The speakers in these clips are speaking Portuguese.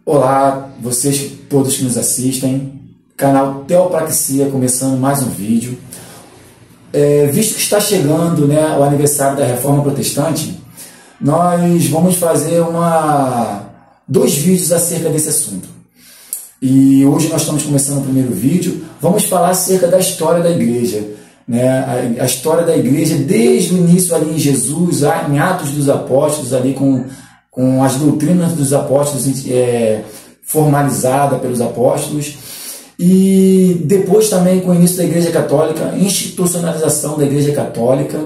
Olá, vocês todos que nos assistem, canal Teopraxia começando mais um vídeo. Visto que está chegando, o aniversário da Reforma Protestante, nós vamos fazer dois vídeos acerca desse assunto. E hoje nós estamos começando o primeiro vídeo, vamos falar acerca da história da igreja. A história da igreja desde o início ali em Jesus, em Atos dos Apóstolos, ali com as doutrinas dos apóstolos formalizada pelos apóstolos, e depois também com o início da Igreja Católica, institucionalização da Igreja Católica.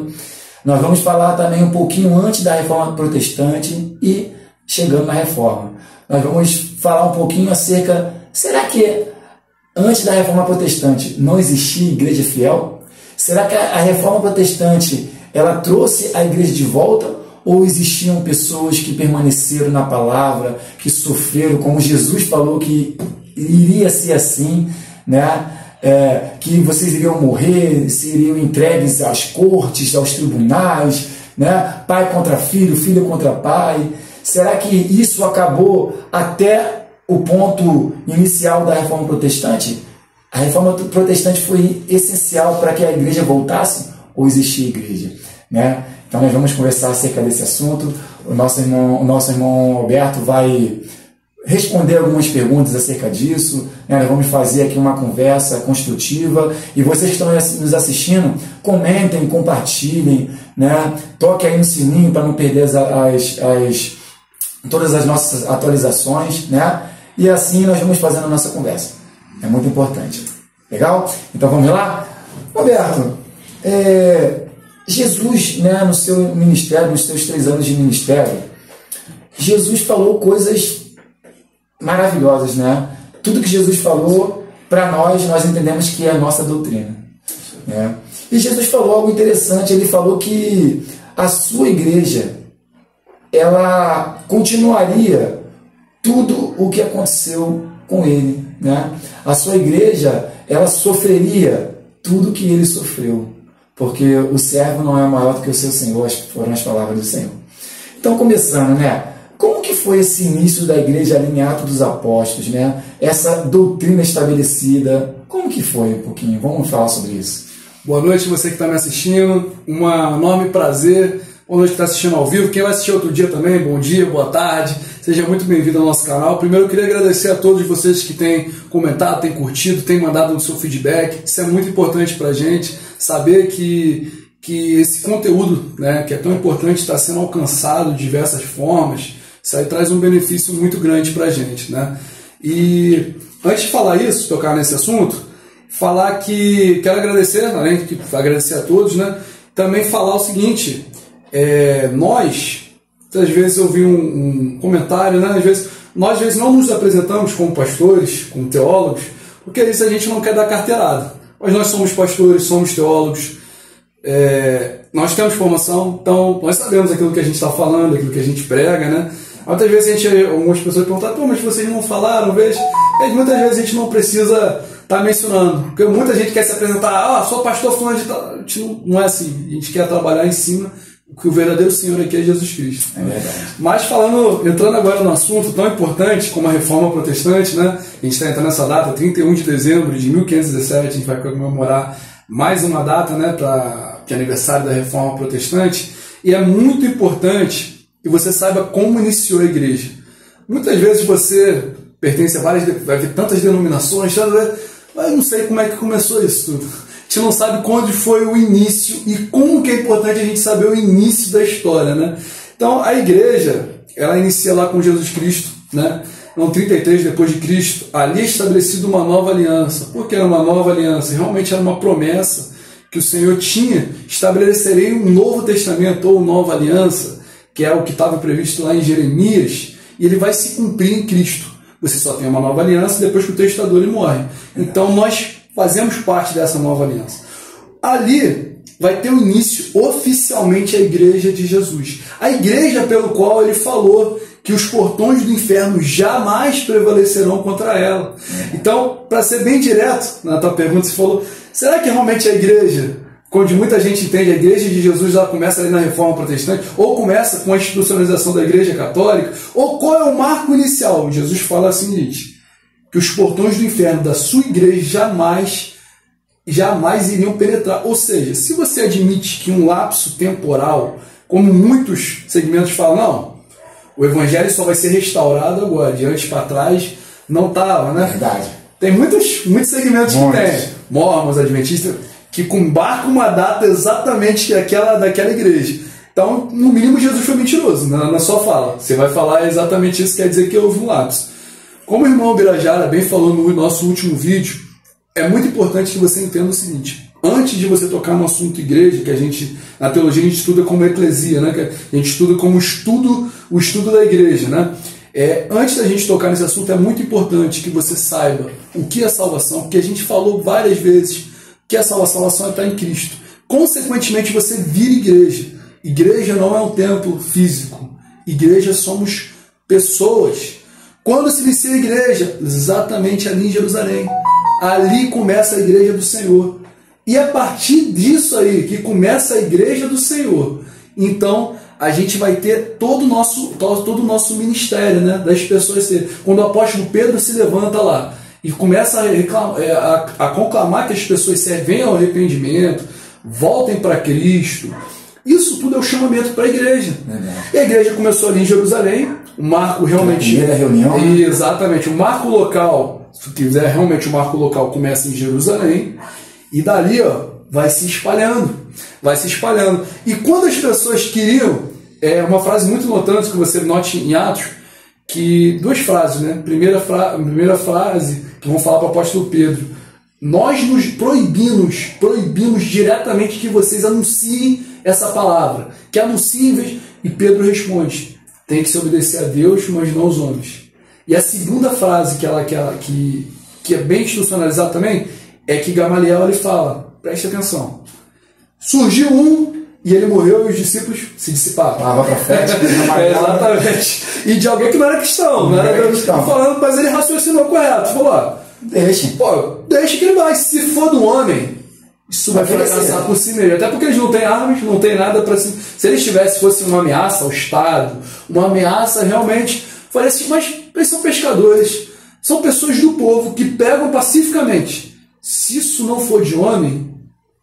Nós vamos falar também um pouquinho antes da Reforma Protestante e chegando na Reforma. Nós vamos falar um pouquinho acerca, será que antes da Reforma Protestante não existia igreja fiel? Será que a Reforma Protestante ela trouxe a igreja de volta? Ou existiam pessoas que permaneceram na palavra, que sofreram, como Jesus falou que iria ser assim, que vocês iriam morrer, seriam entregues às cortes, aos tribunais, pai contra filho, filho contra pai. Será que isso acabou até o ponto inicial da Reforma Protestante? A Reforma Protestante foi essencial para que a igreja voltasse ou existia igreja? Então nós vamos conversar acerca desse assunto. O nosso irmão Alberto vai responder algumas perguntas acerca disso. Nós vamos fazer aqui uma conversa construtiva. E vocês que estão nos assistindo, comentem, compartilhem, toque aí no sininho para não perder todas as nossas atualizações, E assim nós vamos fazendo a nossa conversa. É muito importante. Legal? Então vamos lá? Alberto, Jesus, no seu ministério, nos seus 3 anos de ministério, Jesus falou coisas maravilhosas, Tudo que Jesus falou, para nós entendemos que é a nossa doutrina, E Jesus falou algo interessante, ele falou que a sua igreja, ela continuaria tudo o que aconteceu com ele, A sua igreja, ela sofreria tudo que ele sofreu. Porque o servo não é maior do que o seu Senhor, foram as palavras do Senhor. Então, começando, como que foi esse início da igreja ali em Atos dos Apóstolos, Essa doutrina estabelecida, como que foi um pouquinho? Vamos falar sobre isso. Boa noite, você que está me assistindo, um enorme prazer. Boa noite que está assistindo ao vivo. Quem vai assistir outro dia também, bom dia, boa tarde. Seja muito bem-vindo ao nosso canal. Primeiro eu queria agradecer a todos vocês que têm comentado, têm curtido, têm mandado o seu feedback. Isso é muito importante para a gente, saber que esse conteúdo, que é tão importante, está sendo alcançado de diversas formas. Isso aí traz um benefício muito grande para a gente. E antes de falar isso, tocar nesse assunto, falar que quero agradecer, além de agradecer a todos, também falar o seguinte, nós, às vezes eu vi um comentário, nós às vezes não nos apresentamos como pastores, como teólogos, porque isso a gente não quer dar carteirada. Mas nós somos pastores, somos teólogos, nós temos formação, então nós sabemos aquilo que a gente está falando, aquilo que a gente prega, Muitas vezes algumas pessoas perguntam, mas vocês não falaram, muitas vezes a gente não precisa estar mencionando, porque muita gente quer se apresentar, sou pastor fulano de tal. Não é assim, a gente quer trabalhar em cima que o verdadeiro Senhor aqui é Jesus Cristo. É verdade. Mas entrando agora no assunto tão importante como a Reforma Protestante, a gente está entrando nessa data, 31 de dezembro de 1517, a gente vai comemorar mais uma data, para que é aniversário da Reforma Protestante, e é muito importante que você saiba como iniciou a igreja. Muitas vezes você pertence a vai ver tantas denominações, mas eu não sei como é que começou isso tudo. A gente não sabe quando foi o início e como que é importante a gente saber o início da história, Então, a igreja, ela inicia lá com Jesus Cristo, No 33 depois de Cristo, ali é estabelecida uma nova aliança. Por que era uma nova aliança? Realmente era uma promessa que o Senhor tinha, estabelecerei um novo testamento ou nova aliança, que é o que estava previsto lá em Jeremias, e ele vai se cumprir em Cristo. Você só tem uma nova aliança depois que o testador ele morre. Então, nós fazemos parte dessa nova aliança. Ali vai ter o início oficialmente a igreja de Jesus. A igreja pelo qual ele falou que os portões do inferno jamais prevalecerão contra ela. Então, para ser bem direto na tua pergunta, você falou, será que realmente a igreja onde muita gente entende, a igreja de Jesus ela começa ali na Reforma Protestante, ou começa com a institucionalização da igreja católica, ou qual é o marco inicial? Jesus fala assim, gente, que os portões do inferno da sua igreja jamais iriam penetrar. Ou seja, se você admite que um lapso temporal, como muitos segmentos falam, não, o evangelho só vai ser restaurado agora, de antes para trás não estava, né? Verdade. Tem muitos segmentos que tem, mormons, adventistas, que embarcam uma data exatamente daquela igreja. Então, no mínimo, Jesus foi mentiroso na sua fala. Você vai falar exatamente isso, quer dizer que houve um lapso. Como o irmão Birajara bem falou no nosso último vídeo, é muito importante que você entenda o seguinte: antes de você tocar no assunto igreja, que a gente, na teologia, a gente estuda como eclesia, né? Que a gente estuda como o estudo da igreja, né? Antes da gente tocar nesse assunto, é muito importante que você saiba o que é salvação, porque a gente falou várias vezes que a salvação está em Cristo. Consequentemente, você vira igreja. Igreja não é um templo físico. Igreja somos pessoas. Quando se inicia a igreja? Exatamente ali em Jerusalém. Ali começa a igreja do Senhor. E a partir disso aí, que começa a igreja do Senhor, então a gente vai ter todo o nosso ministério, né, das pessoas. Quando o apóstolo Pedro se levanta lá e começa a conclamar que as pessoas venham ao arrependimento, voltem para Cristo, isso tudo é o chamamento para a igreja. E a igreja começou ali em Jerusalém, o marco realmente... A primeira reunião. Exatamente, o marco local, se quiser realmente o marco local começa em Jerusalém, e dali vai se espalhando. E quando as pessoas queriam, uma frase muito notante que você note em Atos, que duas frases, né? Primeira frase, que vão falar para o apóstolo Pedro: nós nos proibimos diretamente que vocês anunciem essa palavra, que anunciem, e Pedro responde: tem que se obedecer a Deus, mas não aos homens. E a segunda frase que é bem institucionalizada também, é que Gamaliel ele fala, preste atenção, surgiu um e ele morreu e os discípulos se dissiparam. Palavra profética. Exatamente. E de alguém que não era cristão. Não era cristão. Falando, mas ele raciocinou correto. Falou, deixa que ele vai. Se for do homem, isso vai fracassar por si mesmo. Até porque eles não têm armas, não têm nada para si. Se eles fosse uma ameaça ao Estado, uma ameaça realmente, faria assim, mas eles são pescadores, são pessoas do povo que pegam pacificamente. Se isso não for de homem,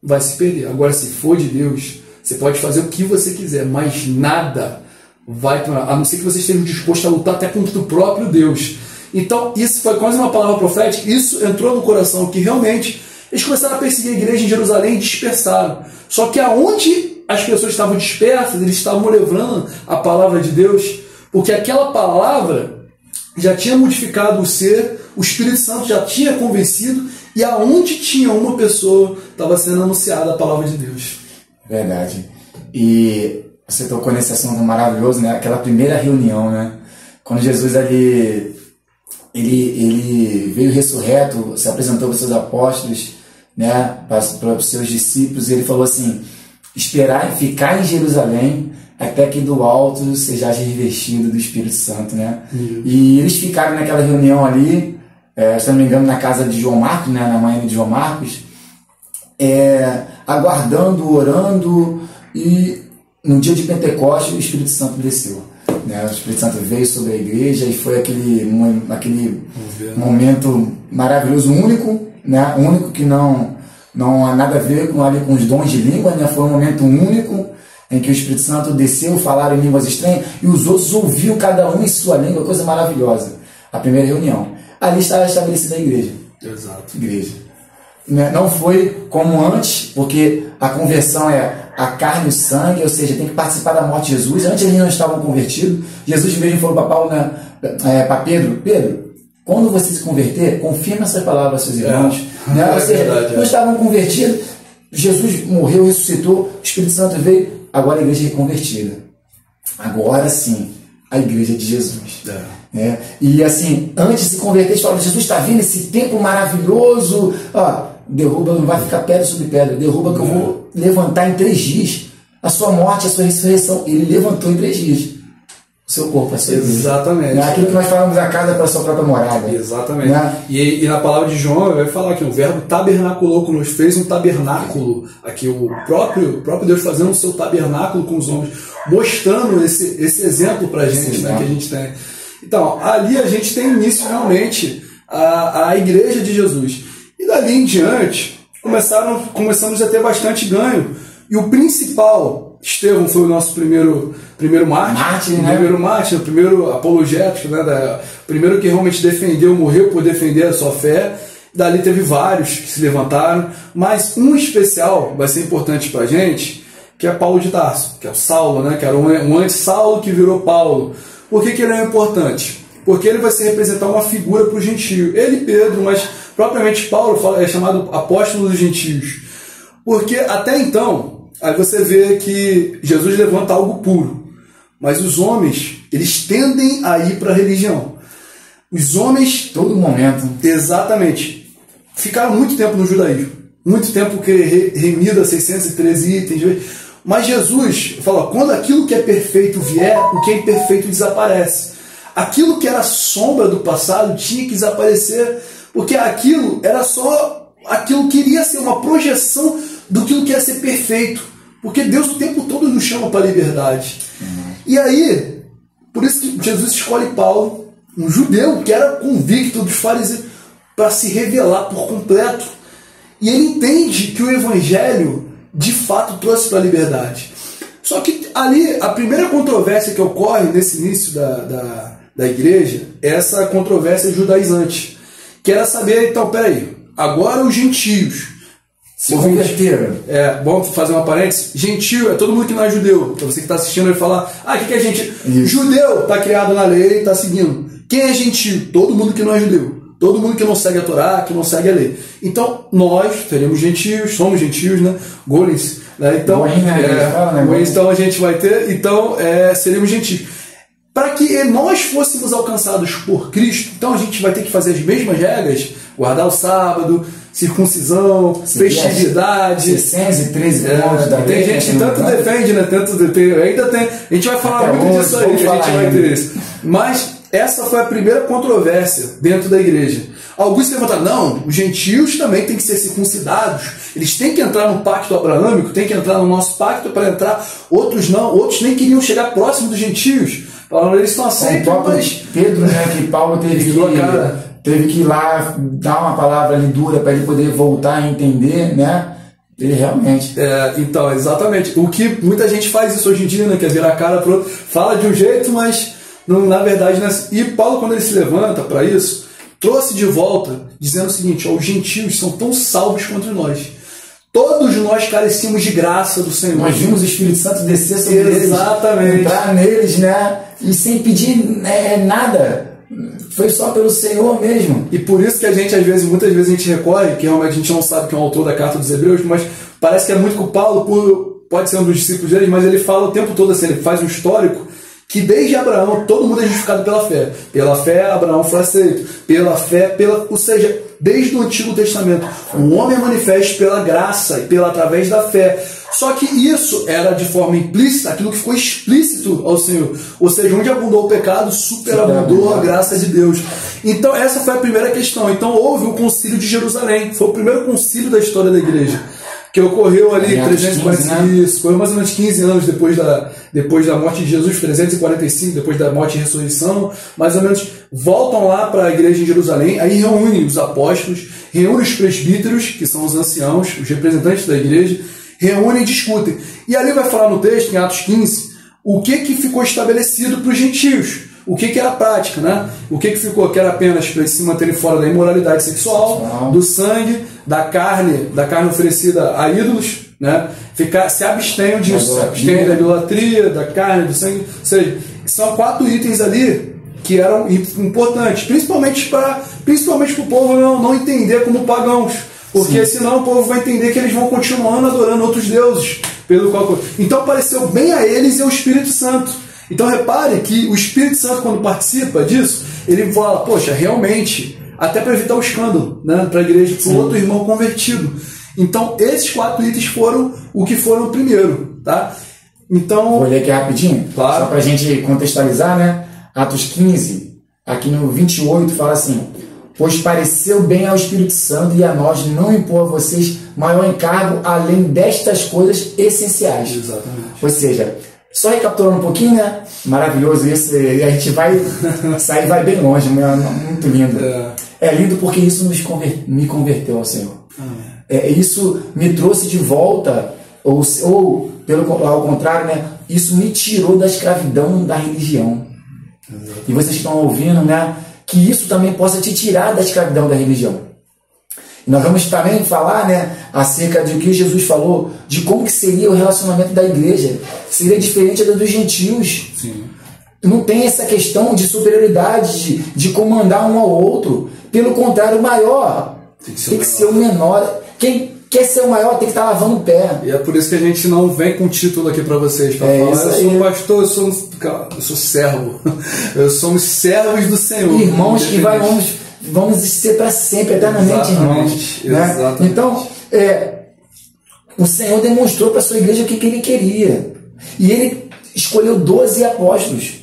vai se perder. Agora, se for de Deus, você pode fazer o que você quiser, mas nada vai, a não ser que você esteja disposto a lutar até contra o próprio Deus. Então, isso foi quase uma palavra profética, isso entrou no coração, que realmente eles começaram a perseguir a igreja em Jerusalém e dispersaram. Só que aonde as pessoas estavam dispersas, eles estavam levando a palavra de Deus, porque aquela palavra já tinha modificado o ser, o Espírito Santo já tinha convencido, e aonde tinha uma pessoa, estava sendo anunciada a palavra de Deus. Verdade. E você tocou nesse assunto maravilhoso, né? Aquela primeira reunião, né? Quando Jesus ele veio ressurreto, se apresentou para os seus apóstolos, né? Para os seus discípulos, e ele falou assim: esperar e ficar em Jerusalém até que do alto sejais revestido do Espírito Santo, né? E eles ficaram naquela reunião ali, se não me engano, na casa de João Marcos, né? Na manhã de João Marcos, aguardando, orando, e no dia de Pentecostes o Espírito Santo desceu, né? O Espírito Santo veio sobre a igreja e foi aquele momento maravilhoso, único, né? Único, que não há nada a ver com os dons de língua, né? Foi um momento único em que o Espírito Santo desceu, falaram em línguas estranhas e os outros ouviam cada um em sua língua, coisa maravilhosa. A primeira reunião. Ali estava estabelecida a igreja. Exato. Igreja. Não foi como antes, porque a conversão é a carne e o sangue, ou seja, tem que participar da morte de Jesus. Antes eles não estavam convertidos. Jesus mesmo falou para Paulo, para Pedro: quando você se converter, confirma essa palavra aos seus irmãos. Ou seja, não estavam convertidos. Jesus morreu, ressuscitou, o Espírito Santo veio, agora a igreja é reconvertida. Agora sim, a igreja de Jesus. E assim, antes de se converter, eles falaram: Jesus está vindo, esse templo maravilhoso, derruba, não vai ficar pedra sobre pedra, derruba que eu vou levantar em 3 dias. A sua morte, a sua ressurreição, ele levantou em 3 dias. o seu corpo, a sua igreja. Exatamente. Não é aquilo que nós falamos, a casa para a sua própria morada. Exatamente. Né? E na palavra de João, vai falar que o verbo tabernaculou conosco, fez um tabernáculo. Aqui o próprio Deus fazendo o seu tabernáculo com os homens, mostrando esse exemplo para a gente, né, que a gente tem. Então, ali a gente tem início realmente a igreja de Jesus. E dali em diante, começamos a ter bastante ganho. E o principal, Estevão foi o nosso primeiro mártir, né? O primeiro apologético, né? O primeiro que realmente defendeu, morreu por defender a sua fé. Dali teve vários que se levantaram, mas um especial vai ser importante para a gente, que é Paulo de Tarso, que é o Saulo, né? Que era um anti-Saulo que virou Paulo. Por que ele é importante? Porque ele vai se representar uma figura para o gentio. Ele e Pedro, mas propriamente Paulo é chamado apóstolo dos gentios. Porque até então, aí você vê que Jesus levanta algo puro, mas os homens, eles tendem a ir para a religião. Os homens, todo momento. Exatamente. Ficaram muito tempo no judaísmo. Muito tempo que remido a 613 itens. Mas Jesus fala, quando aquilo que é perfeito vier, o que é imperfeito desaparece. Aquilo que era sombra do passado tinha que desaparecer, porque aquilo era só aquilo que iria ser uma projeção do que ia ser perfeito. Porque Deus o tempo todo nos chama para a liberdade. E aí, por isso que Jesus escolhe Paulo, um judeu que era convicto dos fariseus, para se revelar por completo. E ele entende que o evangelho, de fato, trouxe para a liberdade. Só que ali, a primeira controvérsia que ocorre nesse início da igreja é essa controvérsia judaizante, que era saber, então, peraí, agora os gentios se converteram. Vamos fazer uma parêntese. Gentio é todo mundo que não é judeu. Então você que está assistindo vai falar, o que é gentio? Isso. Judeu está criado na lei, está seguindo. Quem é gentio? Todo mundo que não é judeu. Todo mundo que não segue a Torá, que não segue a lei. Então nós seremos gentios, somos gentios, né? Golins, né? Então, então a gente vai ter, então seremos gentios. Para que nós fôssemos alcançados por Cristo, então a gente vai ter que fazer as mesmas regras, guardar o sábado, circuncisão, festividade. 613 pontos. Tem gente que tanto defende, né? Ainda tem. A gente vai falar muito disso aí, que a gente vai ter isso. Mas essa foi a primeira controvérsia dentro da igreja. Alguns se levantaram, não, os gentios também têm que ser circuncidados, eles têm que entrar no pacto abraâmico, têm que entrar no nosso pacto para entrar, outros não, outros nem queriam chegar próximo dos gentios. Eles estão aceitos, mas... Pedro, né, que Paulo teve que ir lá dar uma palavra ali dura para ele poder voltar a entender, né? Ele realmente... Então, exatamente. O que muita gente faz isso hoje em dia, né? Quer virar a cara pro outro, fala de um jeito, mas não, na verdade... Né? E Paulo, quando ele se levanta para isso, trouxe de volta, dizendo o seguinte, os gentios são tão salvos quanto nós. Todos nós carecíamos de graça do Senhor. Nós vimos o Espírito Santo descer sobre exatamente. Eles, entrar neles, né? E sem pedir nada. Foi só pelo Senhor mesmo. E por isso que a gente, muitas vezes a gente recorre, que realmente a gente não sabe quem é o autor da carta dos Hebreus, mas parece que é muito com Paulo, pode ser um dos discípulos dele, mas ele fala o tempo todo assim, ele faz um histórico, que desde Abraão, todo mundo é justificado pela fé. Pela fé, Abraão foi aceito. Pela fé, ou seja, desde o Antigo Testamento, o homem é manifesto pela graça e através da fé. Só que isso era de forma implícita, aquilo que ficou explícito ao Senhor. Ou seja, onde abundou o pecado, superabundou a graça de Deus. Então essa foi a primeira questão. Então houve o concílio de Jerusalém. Foi o primeiro concílio da história da igreja, que ocorreu ali em 345, isso, foi mais ou menos 15 anos depois da morte de Jesus, 345, depois da morte e ressurreição, mais ou menos, voltam lá para a igreja em Jerusalém, aí reúnem os apóstolos, reúnem os presbíteros, que são os anciãos, os representantes da igreja, reúnem e discutem. E ali vai falar no texto, em Atos 15, o que ficou estabelecido para os gentios. O que era a prática, né? O que ficou? Que era apenas para eles se manterem fora da imoralidade sexual, do sangue, da carne oferecida a ídolos, né? Se abstenham disso, se abstenham da idolatria, da carne, do sangue. Ou seja, são 4 itens ali que eram importantes, principalmente para o povo não entender como pagãos. Porque senão o povo vai entender que eles vão continuando adorando outros deuses. Então apareceu bem a eles e ao Espírito Santo. Então repare que o Espírito Santo, quando participa disso, ele fala, poxa, realmente, até para evitar o escândalo, né, para a igreja, para o outro irmão convertido. Então esses 4 itens foram o que foram primeiro. Tá? Então, vou ler aqui rapidinho, claro. Só para a gente contextualizar, né? Atos 15, aqui no 28, fala assim: pois pareceu bem ao Espírito Santo e a nós não impor a vocês maior encargo além destas coisas essenciais. Exatamente. Ou seja, só recapitulando um pouquinho, né? Maravilhoso isso, e a gente vai sair, vai bem longe, muito lindo. É lindo porque isso me converteu ao Senhor. Isso me trouxe de volta, ou ao contrário, né? Isso me tirou da escravidão da religião. E vocês estão ouvindo, né? Que isso também possa te tirar da escravidão da religião. E nós vamos também falar, né, acerca de que Jesus falou, de como que seria o relacionamento da igreja. Seria diferente da dos gentios. Sim. Não tem essa questão de superioridade, de comandar um ao outro. Pelo contrário, o maior tem que ser o menor. Quem quer ser o maior tem que estar lavando o pé. E é por isso que a gente não vem com título aqui para vocês, para falar, eu sou pastor, eu sou servo. Eu somos servos do Senhor. Irmãos que vamos ser para sempre, eternamente, irmãos. Né? Então, o Senhor demonstrou para a sua igreja o que ele queria. E ele escolheu 12 apóstolos.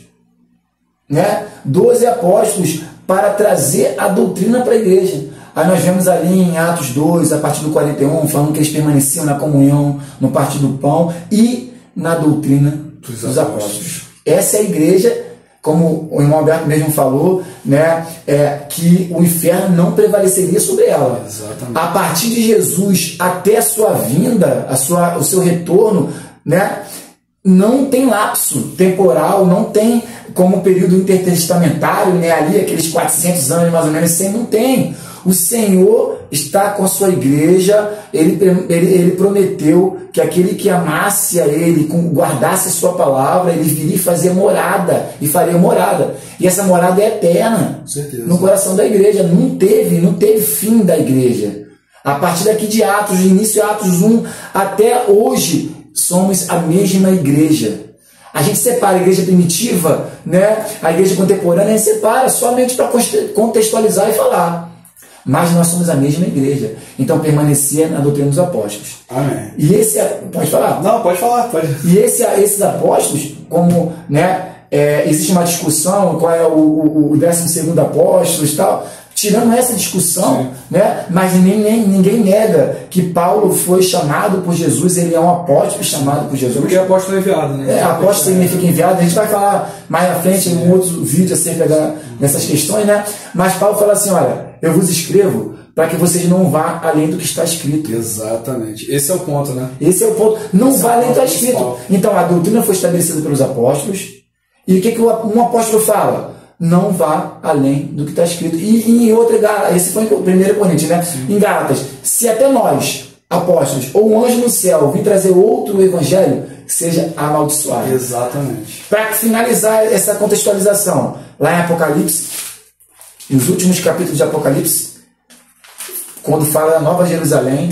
Né? 12 apóstolos para trazer a doutrina para a igreja. Aí nós vemos ali em Atos 2, a partir do 41, falando que eles permaneciam na comunhão, no partir do pão e na doutrina dos apóstolos. Essa é a igreja, como o irmão Alberto mesmo falou, né, que o inferno não prevaleceria sobre ela. Exatamente. A partir de Jesus até a sua vinda, o seu retorno, né, não tem lapso temporal, não tem como período intertestamentário, né, ali aqueles 400 anos mais ou menos, sem, não tem. O Senhor está com a sua igreja, ele prometeu que aquele que amasse a ele, guardasse a sua palavra, ele viria e fazer morada, e faria morada. E essa morada é eterna, no coração da igreja. Não teve fim da igreja. A partir daqui de Atos, de início de Atos 1, até hoje, somos a mesma igreja. A gente separa a igreja primitiva, né, a igreja contemporânea, a gente separa somente para contextualizar e falar. Mas nós somos a mesma igreja. Então, permanecer na doutrina dos apóstolos. Amém. E pode falar? Não, pode falar. Pode. E esses apóstolos, como, né, existe uma discussão, qual é o 12º apóstolo e tal, tirando essa discussão, né, mas ninguém nega que Paulo foi chamado por Jesus, ele é um apóstolo chamado por Jesus. Porque apóstolo é enviado, né? Apóstolo significa enviado, a gente vai falar mais à frente em um outro vídeo acerca dessas questões, né? Mas Paulo fala assim, olha, eu vos escrevo para que vocês não vá além do que está escrito. Exatamente. Esse é o ponto, né? Esse é o ponto. Não vá além do que está escrito. Então, a doutrina foi estabelecida pelos apóstolos. E o que um apóstolo fala? Não vá além do que está escrito. E em outra, esse foi em 1 Coríntios, né? Sim. Em Gálatas, se até nós, apóstolos, ou um anjo no céu, vir trazer outro evangelho, seja amaldiçoado. Exatamente. Para finalizar essa contextualização, lá em Apocalipse, nos últimos capítulos de Apocalipse, quando fala da Nova Jerusalém,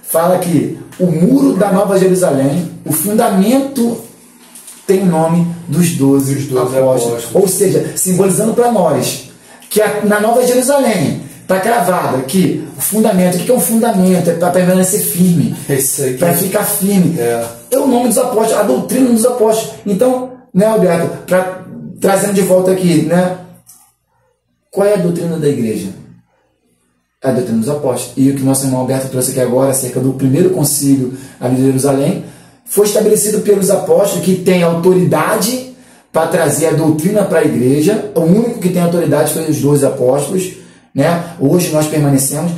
fala que o muro da Nova Jerusalém, o fundamento tem o nome dos 12 apóstolos. Ou seja, simbolizando para nós que na Nova Jerusalém está cravada que o fundamento, o que é um fundamento? É para permanecer firme, para ficar firme. É o nome dos apóstolos, a doutrina dos apóstolos. Então, né, Alberto, trazendo de volta aqui, né? Qual é a doutrina da igreja? A doutrina dos apóstolos. E o que nosso irmão Alberto trouxe aqui agora, acerca do primeiro concílio ali de Jerusalém, foi estabelecido pelos apóstolos, que tem autoridade para trazer a doutrina para a igreja. O único que tem autoridade foi os 12 apóstolos, né? Hoje nós permanecemos,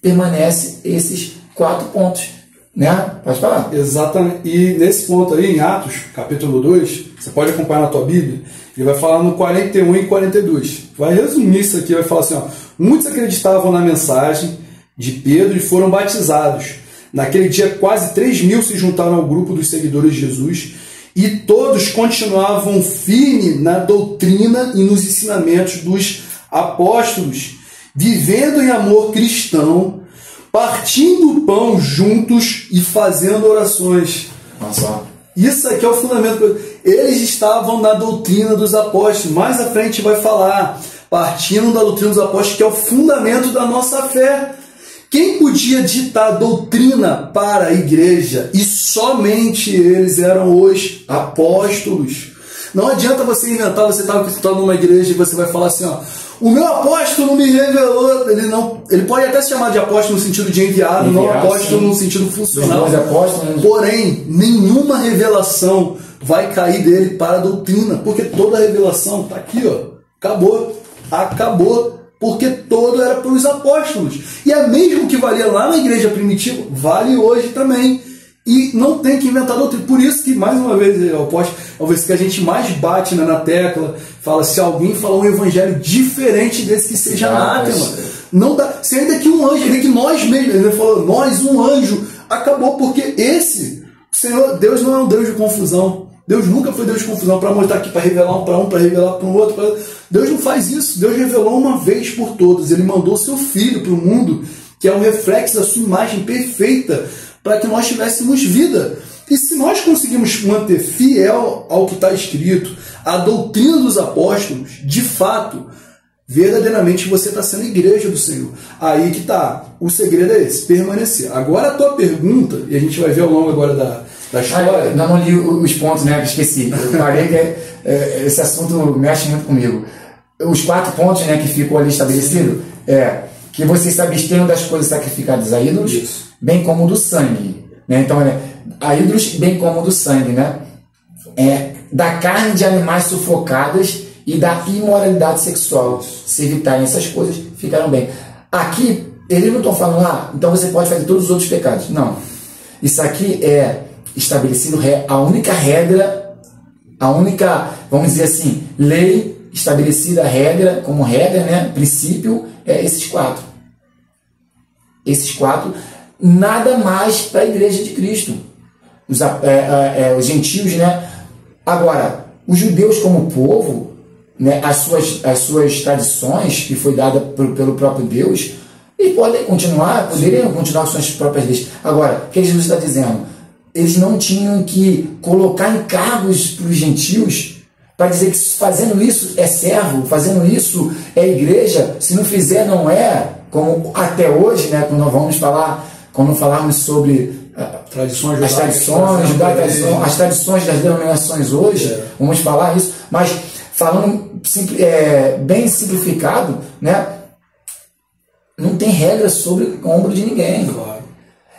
permanece esses 4 pontos, né? Pode falar. Exatamente. E nesse ponto aí, em Atos, capítulo 2, você pode acompanhar na tua Bíblia, ele vai falar no 41 e 42. Vai resumir isso aqui, vai falar assim, ó, muitos acreditavam na mensagem de Pedro e foram batizados. Naquele dia, quase 3.000 se juntaram ao grupo dos seguidores de Jesus e todos continuavam firmes na doutrina e nos ensinamentos dos apóstolos, vivendo em amor cristão, partindo o pão juntos e fazendo orações. Nossa. Isso aqui é o fundamento. Eles estavam na doutrina dos apóstolos. Mais à frente vai falar, partindo da doutrina dos apóstolos, que é o fundamento da nossa fé. Quem podia ditar doutrina para a igreja? E somente eles eram os apóstolos. Não adianta você inventar, você está numa igreja e você vai falar assim, ó, o meu apóstolo me revelou. Ele pode até se chamar de apóstolo no sentido de enviado, não apóstolo no sentido funcional. Porém, nenhuma revelação vai cair dele para a doutrina, porque toda a revelação está aqui, ó, acabou, porque todo era para os apóstolos. E é mesmo que valia lá na igreja primitiva, vale hoje também. E não tem que inventar doutrina. Por isso que, mais uma vez, eu aposto, talvez que a gente mais bate na tecla, fala, se alguém falar um evangelho diferente desse, que seja anátema. Não dá. Se ainda que um anjo, ainda que nós mesmos, ele falou, nós, um anjo, acabou, porque o Senhor, Deus não é um Deus de confusão. Deus nunca foi Deus de confusão para mostrar aqui, para revelar um, para revelar para o outro. Deus não faz isso. Deus revelou uma vez por todas. Ele mandou seu Filho para o mundo, que é o reflexo da sua imagem perfeita, para que nós tivéssemos vida. E se nós conseguimos manter fiel ao que está escrito, a doutrina dos apóstolos, de fato, verdadeiramente você está sendo a igreja do Senhor. Aí que está. O segredo é esse, permanecer. Agora a tua pergunta, e a gente vai ver ao longo agora da história. Eu não li os pontos, né? Esqueci. Eu parei que esse assunto mexe muito comigo. Os 4 pontos, né, que ficou ali estabelecido é que vocês se abstenham das coisas sacrificadas a ídolos, isso, bem como do sangue, né? Então, a ídolos, bem como do sangue, né? Da carne de animais sufocadas e da imoralidade sexual. Se evitarem essas coisas, ficarão bem. Aqui, eles não estão falando, então você pode fazer todos os outros pecados. Não. Isso aqui é estabelecido a única regra, vamos dizer assim, lei estabelecida, regra, como regra, né? Princípio, esses 4. Esses 4, nada mais para a igreja de Cristo. Os gentios, né? Agora, os judeus como povo, né? As suas tradições, que foi dada pelo próprio Deus, e poderiam continuar com suas próprias leis. Agora, o que Jesus está dizendo? Eles não tinham que colocar encargos para os gentios para dizer que fazendo isso é servo, fazendo isso é igreja, se não fizer não é, como até hoje, né, quando falarmos sobre as tradições das denominações hoje, vamos falar isso, mas falando bem simplificado, né, não tem regra sobre o ombro de ninguém.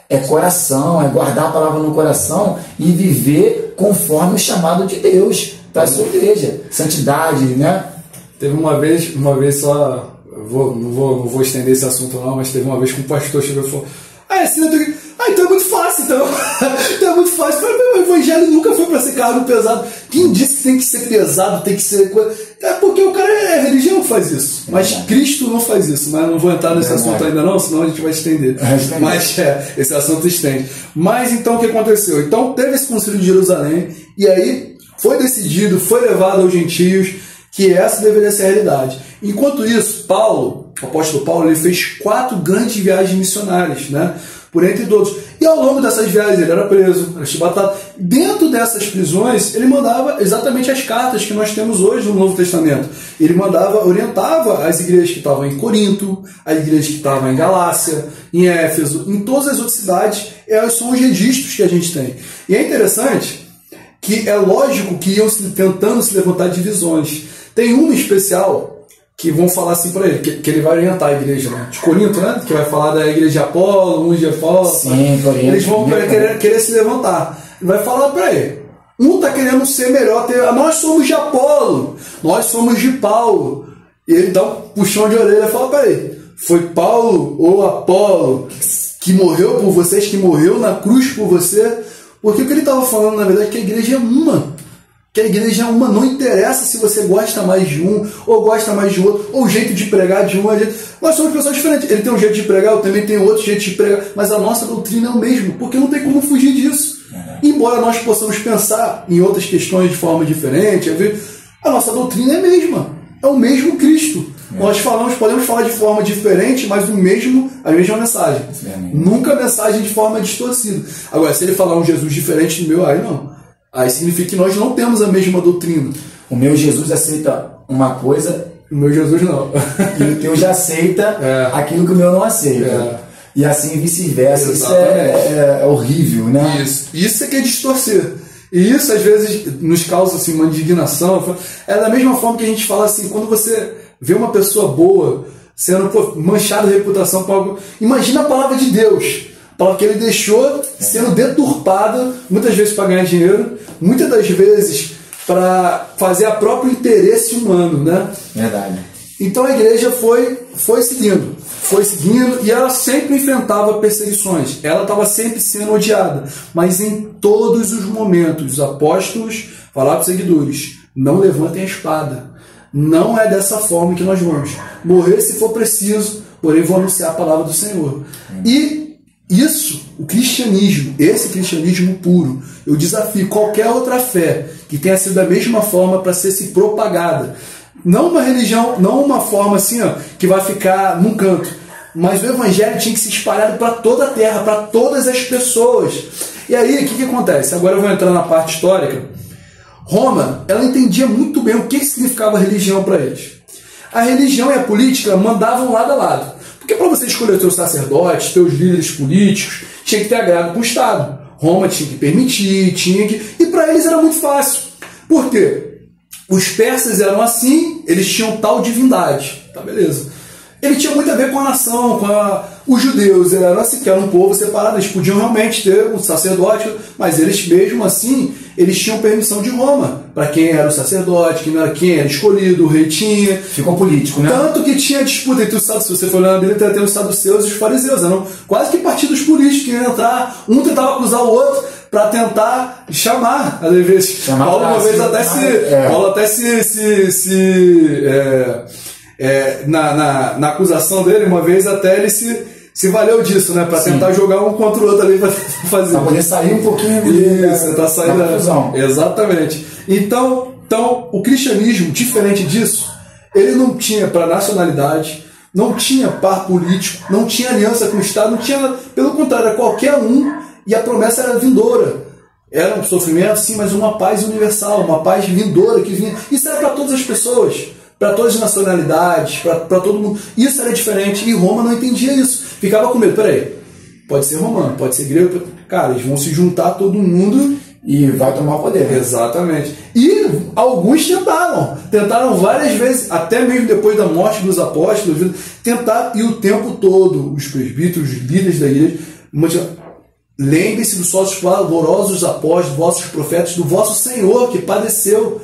É coração, é guardar a palavra no coração e viver conforme o chamado de Deus para a sua igreja, santidade, né? Teve uma vez só, não vou estender esse assunto não, mas teve uma vez que um pastor chegou e falou, então é muito fácil, então é muito fácil. O evangelho nunca foi para ser cargo pesado. Quem disse que tem que ser pesado, tem que ser... É porque o cara a religião faz isso, mas Cristo não faz isso. Mas não vou entrar nesse assunto ainda não, senão a gente vai estender. Mas esse assunto estende. Mas então o que aconteceu? Então teve esse concílio de Jerusalém, e aí foi decidido, foi levado aos gentios, que essa deveria ser a realidade. Enquanto isso, o apóstolo Paulo, ele fez 4 grandes viagens missionárias, né? Por entre todos. E ao longo dessas viagens ele era preso, era chibatado. Dentro dessas prisões, ele mandava exatamente as cartas que nós temos hoje no Novo Testamento. Ele orientava as igrejas que estavam em Corinto, as igrejas que estavam em Galácia, em Éfeso, em todas as outras cidades. Esses são os registros que a gente tem. E é interessante que é lógico que iam tentando se levantar divisões. Tem uma especial que vão falar assim para ele, que ele vai orientar a igreja, né? De Corinto, né? Que vai falar da igreja de Apolo, uns de Apolo. Sim, Corinto. Eles vão querer se levantar. Ele vai falar para ele. Um está querendo ser melhor. Nós somos de Apolo, nós somos de Paulo. E ele dá um puxão de orelha e fala para ele. Foi Paulo ou Apolo que morreu por vocês, que morreu na cruz por você? Porque o que ele estava falando, na verdade, é que a igreja é uma. Que a igreja é uma, não interessa se você gosta mais de um, ou gosta mais de outro, ou o jeito de pregar de um, nós somos pessoas diferentes. Ele tem um jeito de pregar, eu também tenho outro jeito de pregar, mas a nossa doutrina é o mesmo, porque não tem como fugir disso. Embora nós possamos pensar em outras questões de forma diferente, a nossa doutrina é a mesma, é o mesmo Cristo. Nós podemos falar de forma diferente, mas a mesma mensagem. Nunca a mensagem de forma distorcida. Agora, se ele falar um Jesus diferente do meu, aí não. Aí significa que nós não temos a mesma doutrina. O meu Jesus aceita uma coisa, o meu Jesus não. E o teu já aceita aquilo que o meu não aceita. e assim vice-versa. Isso é horrível, né? Isso é que é distorcer. E isso, às vezes, nos causa assim, uma indignação. É da mesma forma que a gente fala assim, quando você vê uma pessoa boa sendo manchada de reputação por algo. Imagina a palavra de Deus, a palavra que ele deixou sendo deturpada, muitas vezes para ganhar dinheiro, muitas das vezes para fazer a próprio interesse humano, né? Verdade. Então a igreja foi seguindo e ela sempre enfrentava perseguições, ela estava sempre sendo odiada, mas em todos os momentos os apóstolos falaram para os seguidores: não levantem a espada, não é dessa forma que nós vamos morrer se for preciso, porém vou anunciar a palavra do Senhor. E isso, o cristianismo, esse cristianismo puro, eu desafio qualquer outra fé que tenha sido da mesma forma para ser se propagada. Não uma religião, não uma forma assim, ó, que vai ficar num canto. Mas o evangelho tinha que ser espalhado para toda a terra, para todas as pessoas. E aí, o que acontece? Agora eu vou entrar na parte histórica. Roma, ela entendia muito bem o que significava religião para eles. A religião e a política mandavam lado a lado. Porque para você escolher os seus sacerdotes, seus líderes políticos, tinha que ter agrado com o Estado. Roma tinha que permitir, E para eles era muito fácil. Por quê? Os persas eram assim, eles tinham tal divindade. Tá, beleza. Ele tinha muito a ver com a nação, os judeus eram assim, que era um povo separado, eles podiam realmente ter um sacerdote, mas eles mesmo assim, eles tinham permissão de Roma, para quem era o sacerdote, quem era escolhido, o rei tinha. Ficou político, né? Tanto que tinha disputa entre os saduceus, se você for olhar na Bíblia, tem os saduceus e os fariseus, eram quase que partidos políticos que iam entrar, um tentava acusar o outro, para tentar chamar, às vezes. Paulo uma vez na acusação dele, uma vez até ele se valeu disso, né? Para tentar jogar um contra o outro ali, para fazer. Para poder sair um pouquinho tentar sair da confusão. Exatamente. Então, o cristianismo, diferente disso, ele não tinha para nacionalidade, não tinha par político, não tinha aliança com o Estado, não tinha, pelo contrário, era qualquer um. E a promessa era vindoura. Era um sofrimento, sim, mas uma paz universal, uma paz vindoura que vinha. Isso era para todas as pessoas, para todas as nacionalidades, para todo mundo. Isso era diferente e Roma não entendia isso. Ficava com medo. Peraí, pode ser romano, pode ser grego. Cara, eles vão se juntar todo mundo e vai tomar o poder. Exatamente. E alguns tentaram várias vezes, até mesmo depois da morte dos apóstolos, e o tempo todo, os presbíteros, os líderes da igreja, lembre-se dos vossos valorosos apóstolos, vossos profetas, do vosso Senhor que padeceu.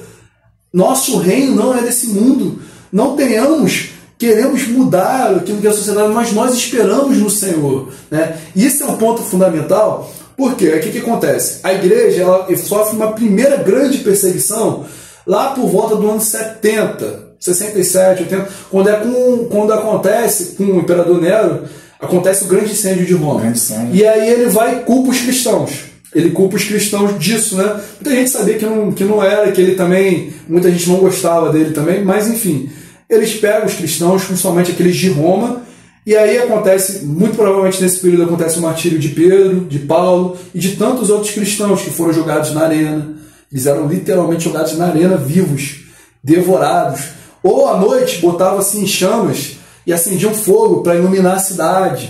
Nosso reino não é desse mundo. Não queremos mudar aquilo que é a sociedade, mas nós esperamos no Senhor. Né? Isso é um ponto fundamental, porque o que acontece? A igreja ela sofre uma primeira grande perseguição lá por volta do ano 70, 67, 80, quando acontece com o imperador Nero, acontece o grande incêndio de Roma. E aí ele vai e culpa os cristãos. Ele culpa os cristãos disso, né? Muita gente sabia que não era, que ele também... Muita gente não gostava dele também, mas enfim. Eles pegam os cristãos, principalmente aqueles de Roma, e aí acontece, muito provavelmente nesse período acontece o martírio de Pedro, de Paulo e de tantos outros cristãos que foram jogados na arena. Eles eram literalmente jogados na arena vivos, devorados. Ou à noite botavam-se em chamas e acendiam fogo para iluminar a cidade.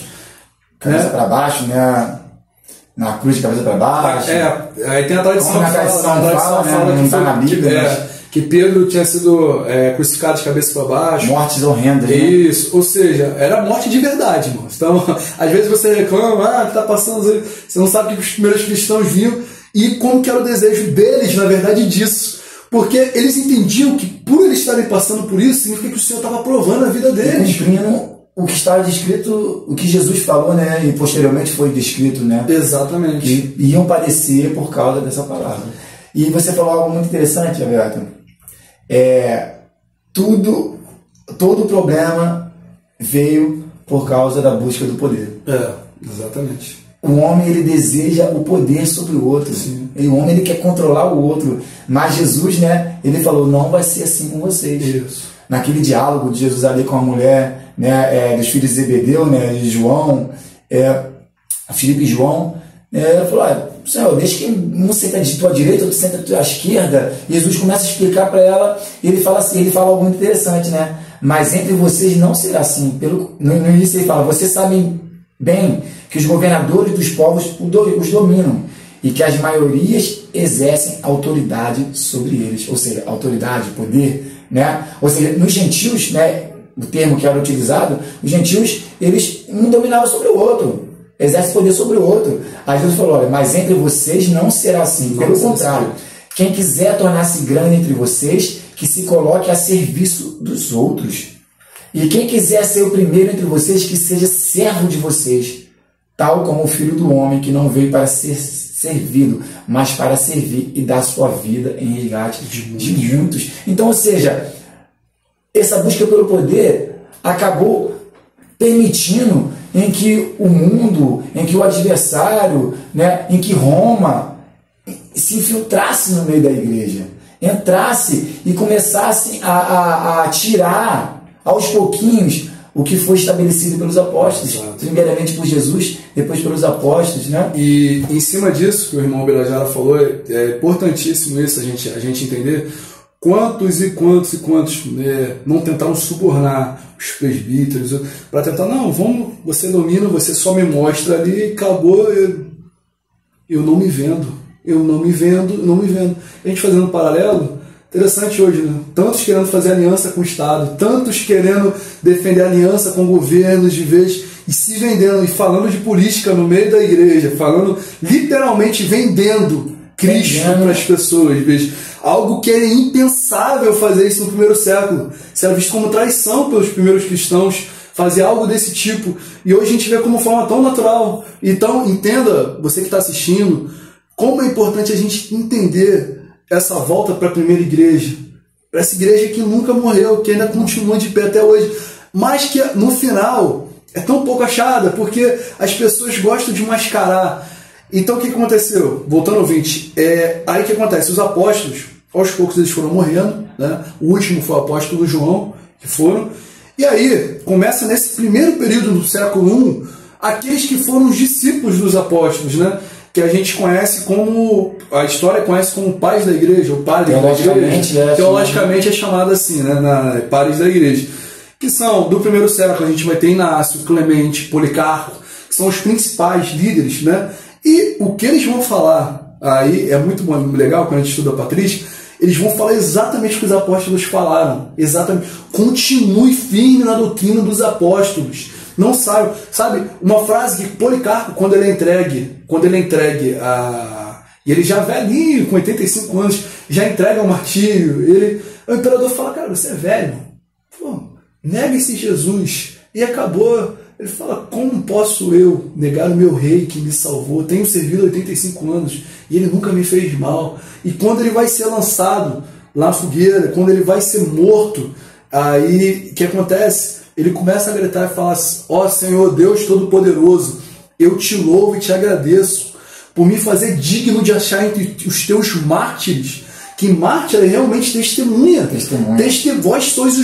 Cabeça para baixo, né? Na cruz de cabeça para baixo. Aí tem a tradição que Pedro tinha sido crucificado de cabeça para baixo. Mortes horrendas. Isso, né? Ou seja, era morte de verdade, irmão. Então, às vezes você reclama, que tá passando, você não sabe que os primeiros cristãos vinham e como que era o desejo deles, na verdade, disso. Porque eles entendiam que, por eles estarem passando por isso, significa que o Senhor estava provando a vida deles. Cumprindo o que estava descrito, o que Jesus falou, né? E posteriormente foi descrito, né? Exatamente. Que iam padecer por causa dessa palavra. E você falou algo muito interessante, Alberto. Todo problema veio por causa da busca do poder. Exatamente. O homem, ele deseja o poder sobre o outro. Sim. O homem, ele quer controlar o outro. Mas Jesus, né, ele falou, não vai ser assim com vocês. Isso. Naquele diálogo de Jesus ali com a mulher, né, dos filhos de Zebedeu, né, de João, Filipe e João, ele falou, Senhor, deixa que um senta de tua direita, outro senta de tua esquerda. Jesus começa a explicar para ela, e ele fala assim, ele fala algo muito interessante, né? Mas entre vocês não será assim. No início ele fala, vocês sabem bem que os governadores dos povos os dominam e que as maiorias exercem autoridade sobre eles, ou seja, autoridade, poder, né? Ou seja, nos gentios, né, o termo que era utilizado, os gentios, eles um dominavam sobre o outro, exercem poder sobre o outro. Aí Jesus falou, olha, mas entre vocês não será assim, pelo contrário, quem quiser tornar-se grande entre vocês, que se coloque a serviço dos outros. E quem quiser ser o primeiro entre vocês, que seja servo de vocês, tal como o Filho do Homem, que não veio para ser servido, mas para servir e dar sua vida em resgate de muitos. Então, ou seja, essa busca pelo poder acabou permitindo em que o mundo, em que o adversário, né, em que Roma se infiltrasse no meio da igreja, entrasse e começasse a tirar aos pouquinhos o que foi estabelecido pelos apóstolos. Exato. Primeiramente por Jesus, depois pelos apóstolos, né? E em cima disso que o irmão Belajara falou, é importantíssimo isso, a gente entender quantos e quantos não tentaram subornar os presbíteros para tentar, não, você domina, você só me mostra ali e acabou, eu não me vendo. A gente fazendo um paralelo, interessante hoje, né? Tantos querendo fazer aliança com o Estado, tantos querendo defender aliança com governos de vez e se vendendo e falando de política no meio da igreja, falando literalmente vendendo Cristo para as pessoas, veja. Algo que era impensável fazer isso no primeiro século. Isso era visto como traição pelos primeiros cristãos, fazer algo desse tipo. E hoje a gente vê como forma tão natural. Então, entenda, você que está assistindo, como é importante a gente entender essa volta para a primeira igreja. Para essa igreja que nunca morreu, que ainda continua de pé até hoje. Mas que no final é tão pouco achada, porque as pessoas gostam de mascarar. Então o que aconteceu? Voltando ao 20, aí o que acontece? Os apóstolos, aos poucos eles foram morrendo, né? O último foi o apóstolo João, que foram. E aí começa nesse primeiro período do século I, aqueles que foram os discípulos dos apóstolos, né? Que a gente conhece como, a história conhece como pais da igreja, ou padres da igreja. Teologicamente é chamado assim, né? Padres da igreja. Que são, do primeiro século, a gente vai ter Inácio, Clemente, Policarpo, que são os principais líderes, né? E o que eles vão falar, aí é muito bom, legal quando a gente estuda a patrística, eles vão falar exatamente o que os apóstolos falaram. Exatamente. Continue firme na doutrina dos apóstolos. Não saiam. Sabe, uma frase que Policarpo, quando ele é entregue a... E ele já velhinho, com 85 anos, já entrega ao martírio. O imperador fala, cara, você é velho. Pô, nega esse Jesus. E acabou. Ele fala, como posso eu negar o meu rei que me salvou? Tenho servido 85 anos e ele nunca me fez mal. E quando ele vai ser lançado lá na fogueira, quando ele vai ser morto, aí o que acontece? Ele começa a gritar e fala, ó Senhor Deus Todo-Poderoso, eu te louvo e te agradeço por me fazer digno de achar entre os teus mártires, que mártir é realmente testemunha. Vós sois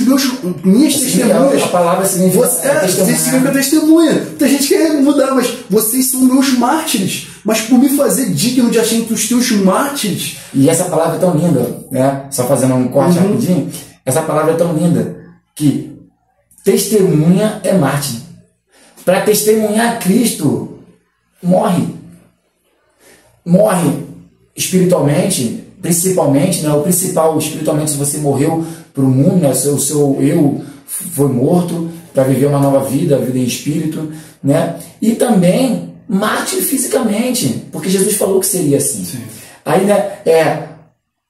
minhas testemunhas. A palavra significa testemunha. Tem gente que quer mudar, mas vocês são meus mártires. Mas por me fazer digno de achar entre os teus mártires. E essa palavra é tão linda, né? Só fazendo um corte rapidinho. Essa palavra é tão linda que testemunha é mártir. Para testemunhar Cristo, morre espiritualmente, principalmente, né? O principal, espiritualmente, se você morreu para o mundo, né? O seu eu foi morto para viver uma nova vida, a vida em espírito, né? E também mártir fisicamente, porque Jesus falou que seria assim. Sim. Aí, né?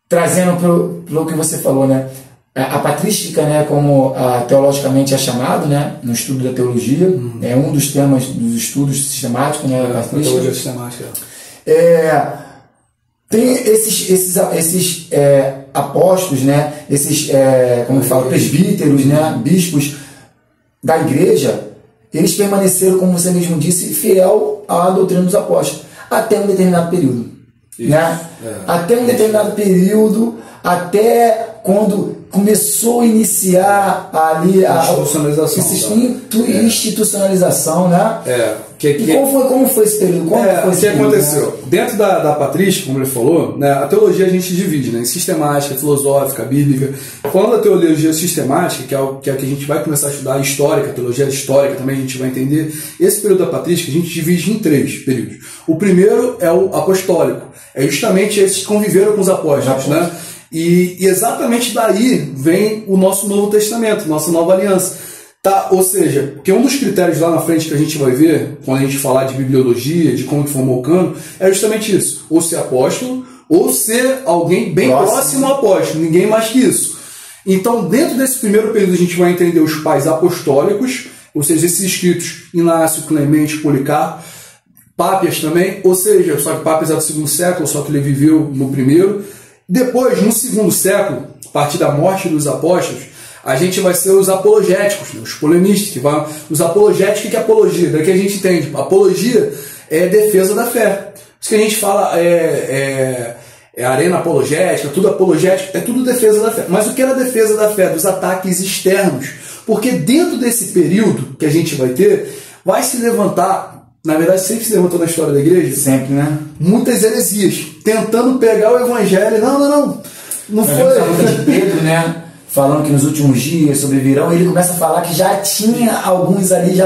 Trazendo para o que você falou, né? A patrística, né? Como teologicamente é chamado, né? No estudo da teologia, é um dos temas dos estudos sistemáticos, né? A teologia sistemática. Tem esses apóstolos, né? Esses, como fala, presbíteros, né? Bispos da igreja, eles permaneceram, como você mesmo disse, fiel à doutrina dos apóstolos, até um determinado período. Né? Até um determinado período, até quando começou a iniciar ali a institucionalização, né? E como foi esse período? O que aconteceu? Né? Dentro da patrística, como ele falou, né, a teologia a gente divide, né, em sistemática, filosófica, bíblica. Falando da teologia sistemática, que é o que a gente vai começar a estudar, histórica, teologia histórica também a gente vai entender. Esse período da patrística a gente divide em 3 períodos. O primeiro é o apostólico. É justamente esses que conviveram com os apóstolos, né? E exatamente daí vem o nosso Novo Testamento, nossa nova aliança. Tá, ou seja, porque um dos critérios lá na frente que a gente vai ver, quando a gente falar de bibliologia, de como que formou o cano, é justamente isso. Ou ser apóstolo, ou ser alguém bem próximo ao apóstolo, ninguém mais que isso. Então, dentro desse primeiro período, a gente vai entender os pais apostólicos, ou seja, esses escritos, Inácio, Clemente, Policarpo, Pápias também, ou seja, só que Pápias é do 2º século, só que ele viveu no primeiro. Depois, no 2º século, a partir da morte dos apóstolos, a gente vai ser os apologéticos, né? Os polemistas. Os apologéticos, o que é apologia? Daqui a gente entende. Apologia é defesa da fé. Isso que a gente fala é arena apologética, tudo apologético, é tudo defesa da fé. Mas o que era defesa da fé? Dos ataques externos. Porque dentro desse período que a gente vai ter, vai se levantar, na verdade sempre se levantou na história da igreja, sempre, né? Muitas heresias, tentando pegar o evangelho. Não foi. De Pedro, né? Falando que nos últimos dias sobrevirão, ele começa a falar que já tinha alguns ali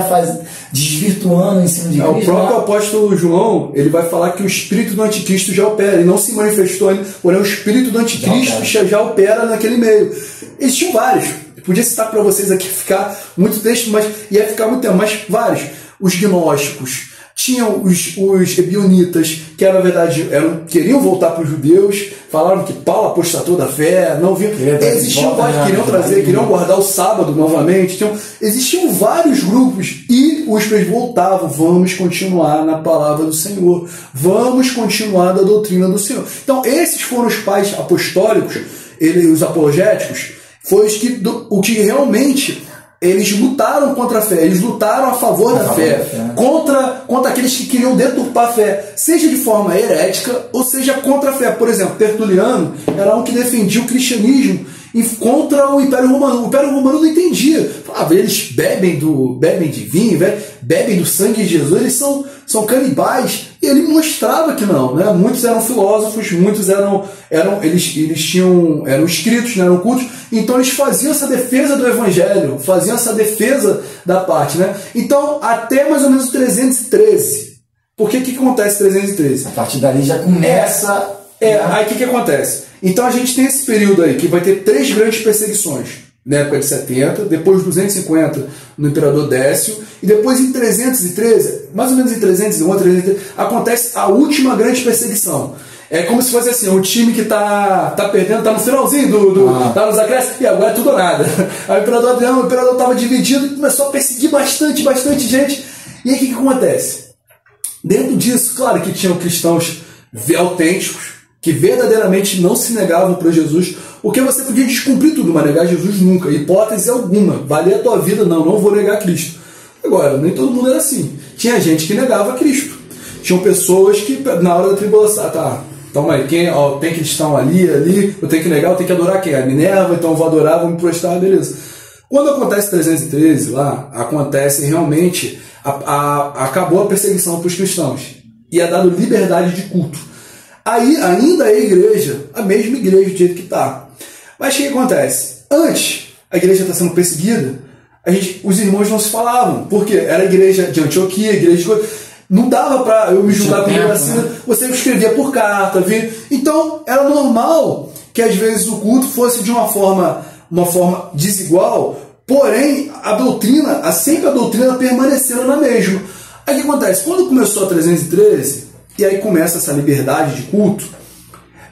desvirtuando o ensino de Cristo. O próprio apóstolo João, ele vai falar que o espírito do anticristo já opera, ele não se manifestou ainda, porém o espírito do anticristo já opera naquele meio. Existiam vários, eu podia citar para vocês aqui, ficar muito texto, mas ia ficar muito tempo, mas vários. Os gnósticos, tinham os ebionitas, que na verdade queriam voltar para os judeus, falaram que Paulo apostatou da fé, não viam. Existiam vários, queriam guardar o sábado novamente. Existiam vários grupos e os presos voltavam. Vamos continuar na palavra do Senhor, vamos continuar da doutrina do Senhor. Então, esses foram os pais apostólicos, os apologéticos, foi o que realmente. Eles lutaram contra a fé, eles lutaram a favor da fé, contra aqueles que queriam deturpar a fé, seja de forma herética ou seja contra a fé. Por exemplo, Tertuliano era um que defendia o cristianismo contra o Império Romano. O Império Romano não entendia. Falava, eles bebem de vinho, bebem do sangue de Jesus, eles são canibais. E ele mostrava que não, né? Muitos eram filósofos, muitos eram escritos, não eram cultos. Então eles faziam essa defesa do evangelho, faziam essa defesa da parte, né? Então, até mais ou menos 313. Por que acontece 313? A partir dali já começa... Aí o que acontece? Então a gente tem esse período aí, que vai ter 3 grandes perseguições. Na época de 70, depois 250 no Imperador Décio, e depois em 313, mais ou menos em 301, 313, acontece a última grande perseguição. É como se fosse assim, um time que tá perdendo, tá no finalzinho tá nos acréscimos, e agora é tudo ou nada. Aí o Imperador estava dividido e começou a perseguir bastante gente. E aí o que acontece? Dentro disso, claro que tinham cristãos autênticos, que verdadeiramente não se negavam para Jesus, porque você podia descumprir tudo, mas negar Jesus nunca, hipótese alguma, valer a tua vida, não vou negar Cristo. Agora, nem todo mundo era assim. Tinha gente que negava Cristo. Tinham pessoas que, na hora da tribulação, toma aí, tem cristão ali, eu tenho que negar, eu tenho que adorar quem? A Minerva, então eu vou adorar, vou me prostrar, beleza. Quando acontece 313 lá, acontece realmente, acabou a perseguição para os cristãos, e é dado liberdade de culto. Aí ainda é a mesma igreja do jeito que está. Mas o que acontece? Antes, a igreja está sendo perseguida, os irmãos não se falavam, porque era a igreja de Antioquia, a igreja de... Não dava para eu me juntar com ele assim, você escrevia por carta, viu? Então era normal que às vezes o culto fosse de uma forma desigual, porém sempre a doutrina permanecendo na mesma. Aí o que acontece? Quando começou a 313, e aí começa essa liberdade de culto,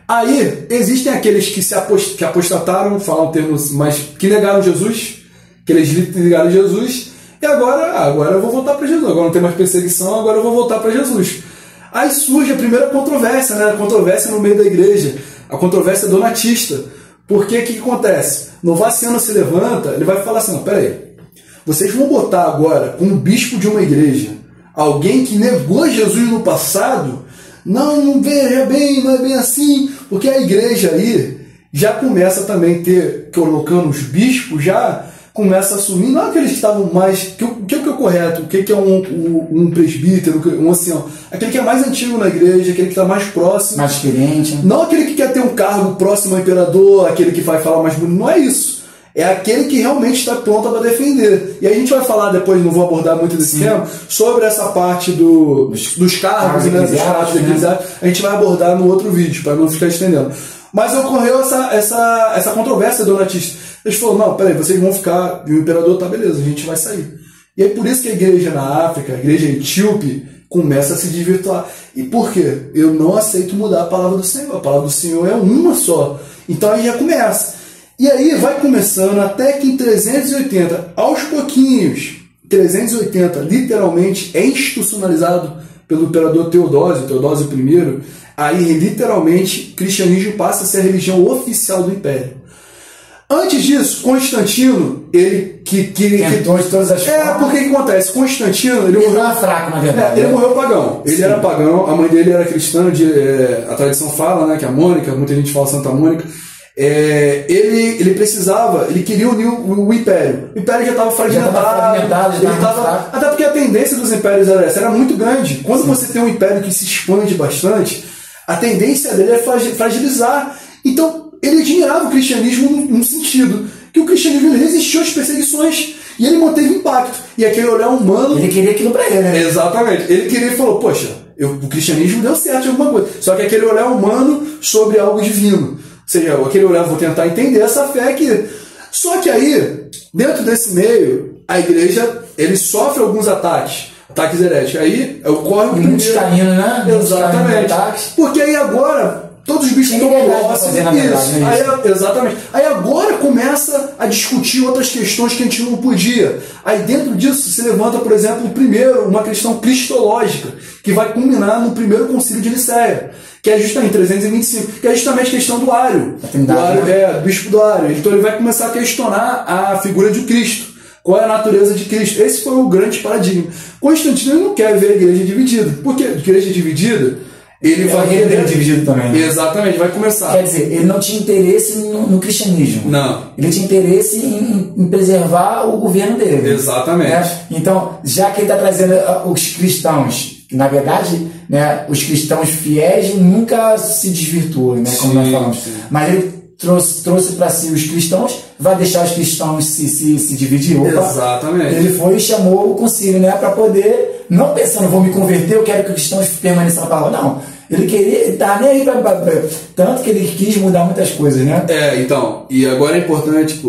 aí existem aqueles que apostataram, falam termos, mas que negaram Jesus, que eles negaram Jesus, e agora eu vou voltar para Jesus, agora não tem mais perseguição, agora eu vou voltar para Jesus. Aí surge a primeira controvérsia, né? A controvérsia no meio da igreja, a controvérsia donatista. Porque o que acontece? Novaciano se levanta, ele vai falar assim, não, peraí, vocês vão botar agora como bispo de uma igreja alguém que negou Jesus no passado? Não veja bem, não é bem assim, porque a igreja aí já começa também a ter, colocando os bispos, já começa a assumir, não aqueles que estavam mais, o que eu correto? O que é um presbítero, um ancião? Aquele que é mais antigo na igreja, aquele que está mais próximo. Mais experiente. Não aquele que quer ter um cargo próximo ao imperador, aquele que vai falar mais bonito. Não é isso. É aquele que realmente está pronto para defender. E aí a gente vai falar depois, não vou abordar muito desse tema, sobre essa parte dos cargos, né, dos cargos eclesiásticos. A gente vai abordar no outro vídeo, para não ficar estendendo. Mas ocorreu essa controvérsia donatista. Eles falaram, não, peraí, vocês vão ficar, e o imperador tá beleza, a gente vai sair. E aí por isso que a igreja na África, a igreja etíope, começa a se desvirtuar. E por quê? Eu não aceito mudar a palavra do Senhor. A palavra do Senhor é uma só. Então aí já começa. E aí vai começando até que em 380, aos pouquinhos, 380 literalmente é institucionalizado pelo imperador Teodósio I, aí literalmente o cristianismo passa a ser a religião oficial do império. Antes disso, Constantino, ele tentou de todas as formas. Porque o que acontece? Constantino, ele morreu fraco, na verdade. Ele morreu pagão. Ele era pagão, a mãe dele era cristã, a tradição fala, né, que é a Mônica, muita gente fala Santa Mônica. Ele precisava, ele queria unir o império. O império já estava fragmentado. Até porque a tendência dos impérios era muito grande. Quando você tem um império que se expande bastante, a tendência dele é fragilizar. Então, ele admirava o cristianismo num sentido que o cristianismo resistiu às perseguições e ele manteve impacto. E aquele olhar humano... Ele queria aquilo para ele, né? Exatamente. Ele queria e falou, poxa, o cristianismo deu certo em alguma coisa. Só que aquele olhar humano sobre algo divino. Ou seja, aquele olhar, vou tentar entender essa fé aqui. Só que aí, dentro desse meio, a igreja, ele sofre alguns ataques heréticos. Aí ocorre o primeiro... Muitos caindo, né? Exatamente. Porque aí agora... Todos os bichos estão próximos. Exatamente. Aí agora começa a discutir outras questões que a gente não podia. Aí dentro disso se levanta, por exemplo, uma questão cristológica, que vai culminar no primeiro concílio de Nicéia, que é justamente em 325, que é justamente a questão do Ário. Do bispo do Ário. Então ele vai começar a questionar a figura de Cristo. Qual é a natureza de Cristo? Esse foi o grande paradigma. Constantino não quer ver a igreja dividida. Por quê? A igreja dividida... Ele vai querer dividido também. Né? Exatamente, vai começar. Quer dizer, ele não tinha interesse no cristianismo. Não. Ele tinha interesse em preservar o governo dele. Exatamente. Né? Então, já que ele está trazendo os cristãos, na verdade, né, os cristãos fiéis nunca se desvirtuam, né, como nós falamos. Sim. Mas ele trouxe para si os cristãos, vai deixar os cristãos se dividir. Exatamente. Ele foi e chamou o concílio, né, para poder, não pensando, vou me converter, eu quero que os cristãos permaneçam na palavra. Não. Ele queria, tá nem aí tanto que ele quis mudar muitas coisas, né? Então, e agora é importante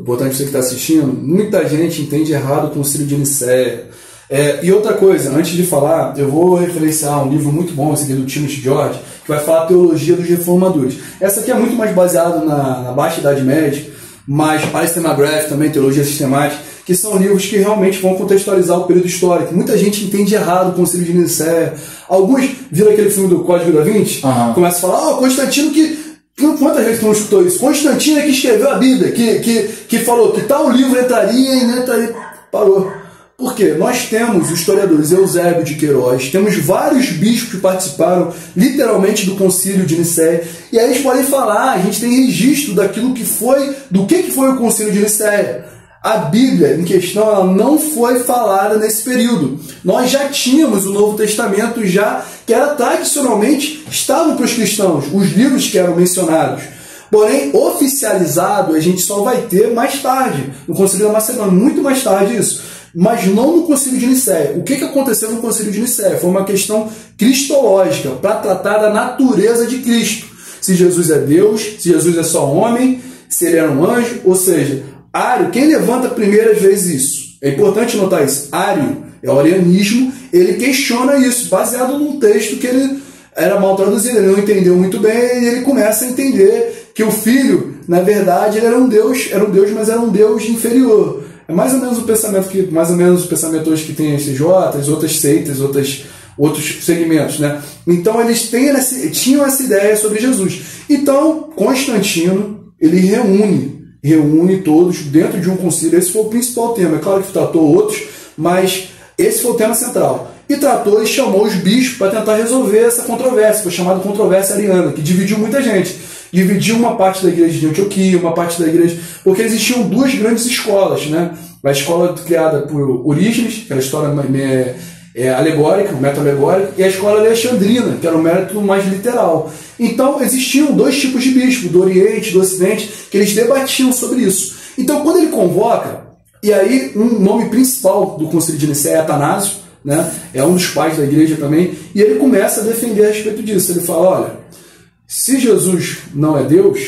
você que está assistindo, muita gente entende errado o concílio de Nicéia. E outra coisa, antes de falar, eu vou referenciar um livro muito bom, esse aqui do Timothy George, que vai falar a teologia dos reformadores. Essa aqui é muito mais baseada na Baixa Idade Média, mas Alistair McGrath também, Teologia Sistemática, que são livros que realmente vão contextualizar o período histórico. Muita gente entende errado o concílio de Nicéia. Alguns viram aquele filme do Código da Vinci, começam a falar, Constantino quantas vezes não escutou isso? Constantino é que escreveu a Bíblia, que falou que tal livro entraria e não entraria. Parou. Por quê? Nós temos os historiadores Eusébio de Queiroz, temos vários bispos que participaram literalmente do concílio de Nicéia, e aí eles podem falar, a gente tem registro do que foi o concílio de Nicéia. A Bíblia em questão ela não foi falada nesse período. Nós já tínhamos o Novo Testamento que era tradicionalmente estava para os cristãos, os livros que eram mencionados. Porém, oficializado a gente só vai ter mais tarde, no Concílio da Macedônia, muito mais tarde isso. Mas não no Concílio de Nicéia. O que aconteceu no Concílio de Nicéia? Foi uma questão cristológica, para tratar da natureza de Cristo. Se Jesus é Deus, se Jesus é só homem, se ele era um anjo, ou seja, Ário, quem levanta primeiras vezes isso? É importante notar isso. Ário é o arianismo, ele questiona isso, baseado num texto que ele era mal traduzido, ele não entendeu muito bem, e ele começa a entender que o Filho, na verdade, ele era um Deus, mas era um Deus inferior. É mais ou menos o pensamento os pensadores que tem SJs, outras seitas, outros segmentos, né? Então eles tinham essa ideia sobre Jesus. Então Constantino ele reúne todos dentro de um concílio. Esse foi o principal tema. É claro que tratou outros, mas esse foi o tema central. E tratou e chamou os bispos para tentar resolver essa controvérsia, foi chamada controvérsia ariana, que dividiu muita gente. dividiu uma parte da igreja de Antioquia, uma parte da igreja... Porque existiam duas grandes escolas, né? A escola criada por Orígenes, que era a história alegórica, o método alegórico, e a escola alexandrina, que era o método mais literal. Então, existiam dois tipos de bispo, do Oriente e do Ocidente, que eles debatiam sobre isso. Então, quando ele convoca, e aí um nome principal do Concílio de Nicéia é Atanásio, né? É um dos pais da igreja também, e ele começa a defender a respeito disso. Ele fala, olha, se Jesus não é Deus,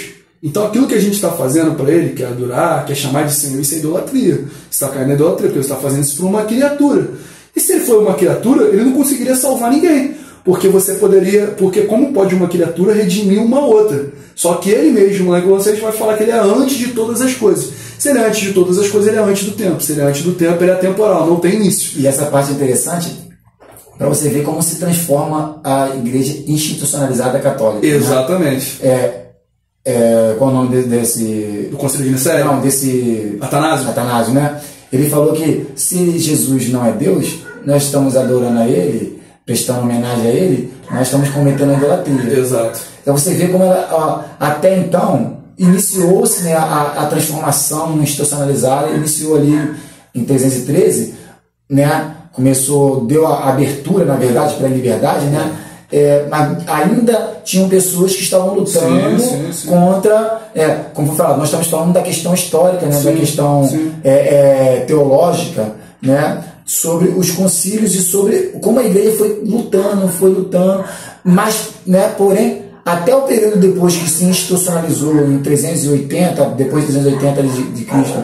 então aquilo que a gente está fazendo para ele, que é adorar, que é chamar de Senhor, isso é idolatria. Você está caindo na idolatria, porque você está fazendo isso para uma criatura. E se ele for uma criatura, ele não conseguiria salvar ninguém. Porque como pode uma criatura redimir uma outra? Só que ele mesmo, lá em Colossenses, vai falar que ele é antes de todas as coisas. Se ele é antes de todas as coisas, ele é antes do tempo. Se ele é antes do tempo, ele é atemporal, não tem início. E essa parte é interessante para você ver como se transforma a igreja institucionalizada católica. Exatamente. Né? Qual é o nome desse... Do Concílio de Nicéia? Não, desse... Atanásio, né? Ele falou que se Jesus não é Deus, nós estamos adorando a Ele, prestando homenagem a Ele, nós estamos cometendo a idolatria. Exato. Então você vê como ela, até então, iniciou-se, né, a transformação institucionalizada, iniciou ali em 313, né? Deu a abertura, na verdade, para a liberdade, né? Mas ainda tinham pessoas que estavam lutando sim. Contra, como foi falado, nós estamos falando da questão histórica, né? Da questão teológica, né? Sobre os concílios e sobre como a igreja foi lutando, mas, né? Porém, até o período depois que se institucionalizou em 380, depois de 380 de Cristo,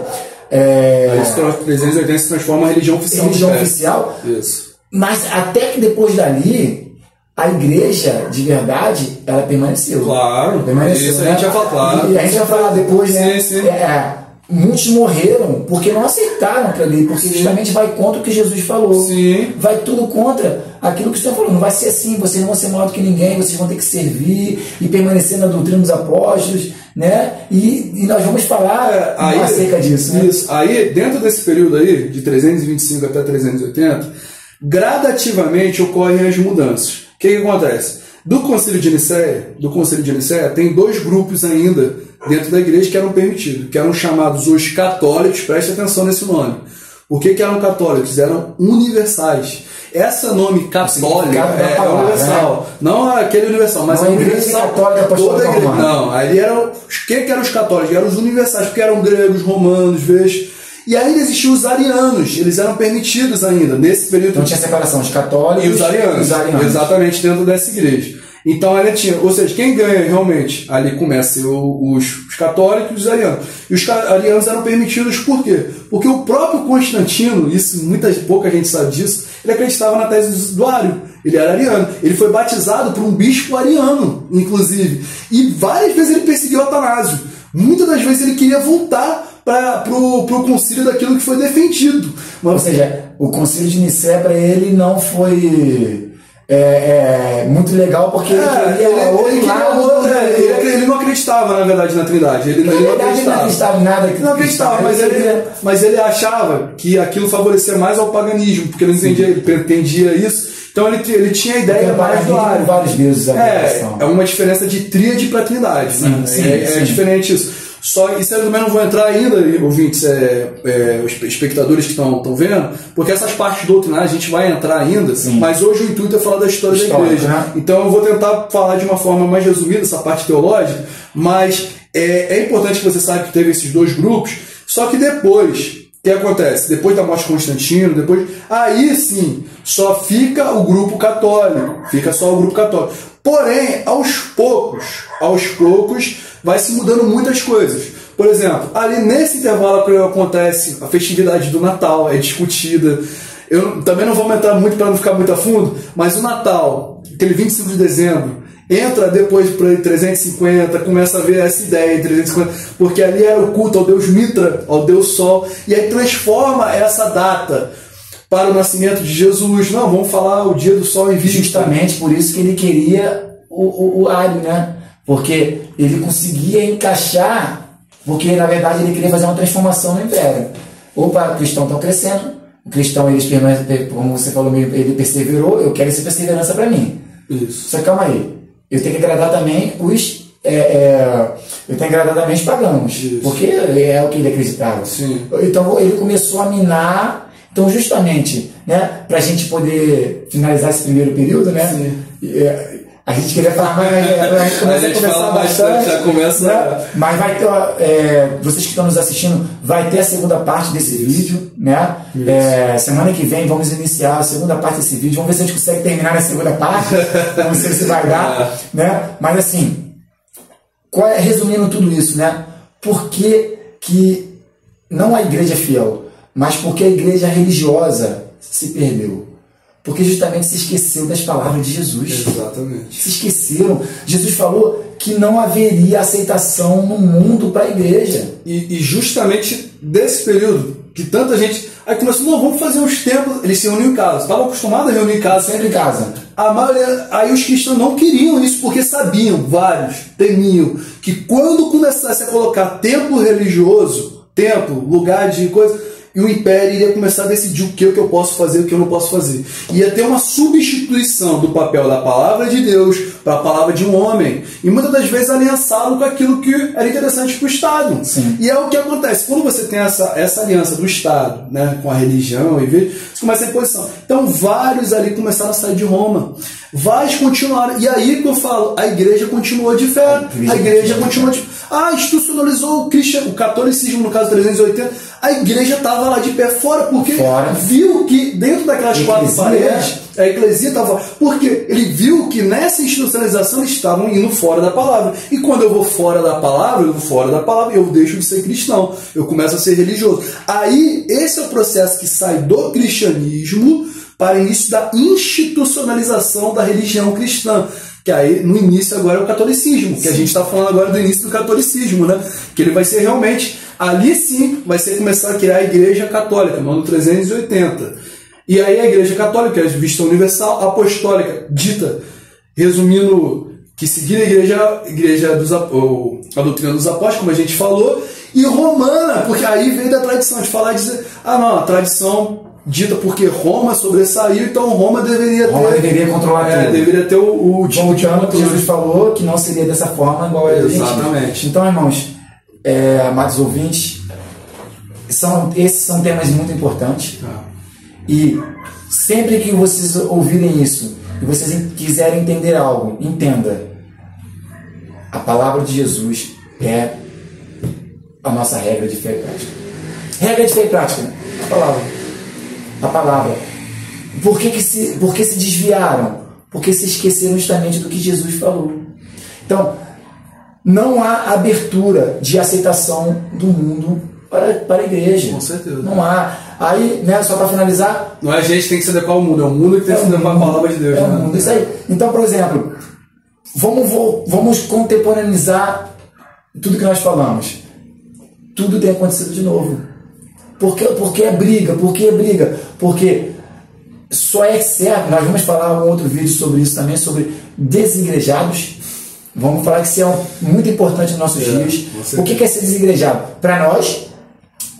380 se transforma em religião oficial. Isso. Mas até que depois dali, a igreja, de verdade, ela permaneceu. Claro, permaneceu, isso, né? A gente vai falar, claro. E a gente vai falar depois, né? Sim. Muitos morreram porque não aceitaram aquilo ali, porque justamente vai contra o que Jesus falou. Sim. Vai tudo contra aquilo que o Senhor falou. Não vai ser assim, vocês não vão ser maior do que ninguém, vocês vão ter que servir e permanecer na doutrina dos apóstolos, né? E nós vamos falar acerca disso. Né? Isso. Aí, dentro desse período aí, de 325 até 380, gradativamente ocorrem as mudanças. O que acontece? Do Concílio de Nicéia, tem dois grupos ainda dentro da igreja que eram permitidos, que eram chamados os católicos. Preste atenção nesse nome. O que eram católicos? Eram universais. Esse nome católico é universal. Né? Não aquele universal, mas não, a igreja católica, toda a igreja. Não, ali eram. O que eram os católicos? Eram os universais, porque eram gregos, romanos, veja. E ainda existiam os arianos, eles eram permitidos ainda, nesse período. Então tinha separação, os católicos e os arianos. Exatamente, dentro dessa igreja. Então ela tinha, ou seja, quem ganha realmente ali começa os católicos e os arianos. E os arianos eram permitidos por quê? Porque o próprio Constantino, isso pouca gente sabe disso, ele acreditava na tese do Ário. Ele era ariano. Ele foi batizado por um bispo ariano, inclusive. E várias vezes ele perseguiu Atanásio. Muitas das vezes ele queria voltar para o concílio daquilo que foi defendido. Ou seja, o concílio de Nicéia para ele não foi muito legal, porque ele não acreditava, na verdade, na Trindade. Ele não acreditava em nada. Não acreditava, mas ele achava que aquilo favorecia mais ao paganismo, porque ele não entendia, ele pretendia isso. Então ele tinha a ideia mais do Ário. Vários deuses. É uma diferença de tríade para trindade. Sim, né? sim. Diferente isso. Isso eu também não vou entrar ainda, ouvintes, os espectadores que estão vendo, porque essas partes doutrinárias a gente vai entrar ainda, mas hoje o intuito é falar da história da igreja. Né? Então eu vou tentar falar de uma forma mais resumida essa parte teológica, mas é importante que você saiba que teve esses dois grupos, só que depois, o que acontece? Depois da morte de Constantino, aí sim, só fica o grupo católico, Porém, aos poucos, vai se mudando muitas coisas. Por exemplo, ali nesse intervalo que acontece a festividade do Natal, é discutida. Eu também não vou entrar muito para não ficar muito a fundo, mas o Natal, aquele 25 de dezembro, entra depois para 350, começa a ver essa ideia em 350, porque ali era o culto ao deus Mitra, ao deus Sol, e aí transforma essa data para o nascimento de Jesus. Não, vamos falar o dia do Sol em vista. Justamente por isso que ele queria o Ário, né? Porque ele conseguia encaixar, porque na verdade ele queria fazer uma transformação no Império. Opa, os cristãos estão crescendo, o cristão, como você falou, ele perseverou, eu quero essa perseverança para mim. Isso. Só que calma aí, eu tenho que agradar também os agradadamente pagamos. Isso. Porque é o que ele acreditava. Sim. Então ele começou a minar. Então, justamente, né, para a gente poder finalizar esse primeiro período, né? A gente queria falar mais, a gente começa a conversar bastante. Já começa, né? Mas vai ter, vocês que estão nos assistindo, vai ter a segunda parte desse vídeo, né? Semana que vem vamos iniciar a segunda parte desse vídeo. Vamos ver se a gente consegue terminar na segunda parte. Não sei se vai dar, né? Mas assim, resumindo tudo isso, né? Por que não a igreja fiel, mas porque a igreja religiosa se perdeu? Porque justamente se esqueceu das palavras de Jesus. Exatamente. Se esqueceram. Jesus falou que não haveria aceitação no mundo para a igreja. E justamente desse período, que tanta gente... Aí começou, não, vamos fazer uns templos. Eles se reuniam em casa. Estavam acostumados a reunir em casa. Sempre em casa. A maioria, aí os cristãos não queriam isso, porque sabiam, vários, temiam, que quando começasse a colocar templo religioso, templo, lugar de coisa... E o império iria começar a decidir o que eu posso fazer e o que eu não posso fazer. Ia ter uma substituição do papel da palavra de Deus para a palavra de um homem. E muitas das vezes aliançá-lo com aquilo que era interessante para o Estado. Sim. E é o que acontece. Quando você tem essa aliança do Estado, né, com a religião, você começa a imposição. Então vários ali começaram a sair de Roma. Vários continuaram. E aí que eu falo, a igreja continuou de fé. A igreja continuou de fé. Institucionalizou o catolicismo, no caso 380. A igreja estava lá de pé fora, porque viu que dentro daquelas quatro paredes, a eclesia estava... Porque ele viu que nessa institucionalização eles estavam indo fora da palavra. E quando eu vou fora da palavra, eu deixo de ser cristão. Eu começo a ser religioso. Aí, esse é o processo que sai do cristianismo para o início da institucionalização da religião cristã. Que aí, no início agora é o catolicismo, que a gente está falando agora do início do catolicismo, né? Que ele vai ser realmente, ali sim, vai ser começar a criar a igreja católica, no ano 380. E aí a igreja católica é vista universal, apostólica, dita, resumindo, que seguir a doutrina dos apóstolos, como a gente falou, e romana, porque aí veio da tradição, de falar e dizer, a tradição... dita porque Roma sobressaiu, então Roma deveria controlar tudo. Deveria ter o tipo de que Jesus falou que não seria dessa forma igual a gente. Exatamente. Então, irmãos, amados ouvintes, esses são temas muito importantes. E sempre que vocês ouvirem isso e vocês quiserem entender algo, entenda. A palavra de Jesus é a nossa regra de fé e prática. Regra de fé e prática, a palavra. Por que se desviaram? Porque se esqueceram justamente do que Jesus falou. Então, não há abertura de aceitação do mundo para a igreja. Com certeza. Não há. Aí, né, só para finalizar... Não é a gente que tem que se adequar ao mundo, é o mundo que tem que se adequar à palavra de Deus. O mundo, isso aí. Então, por exemplo, vamos contemporaneizar tudo que nós falamos. Tudo tem acontecido de novo. Por que é briga? Porque só é certo, nós vamos falar um outro vídeo sobre isso também, sobre desigrejados. Vamos falar que isso é muito importante nos nossos dias. O que é ser desigrejado? Para nós,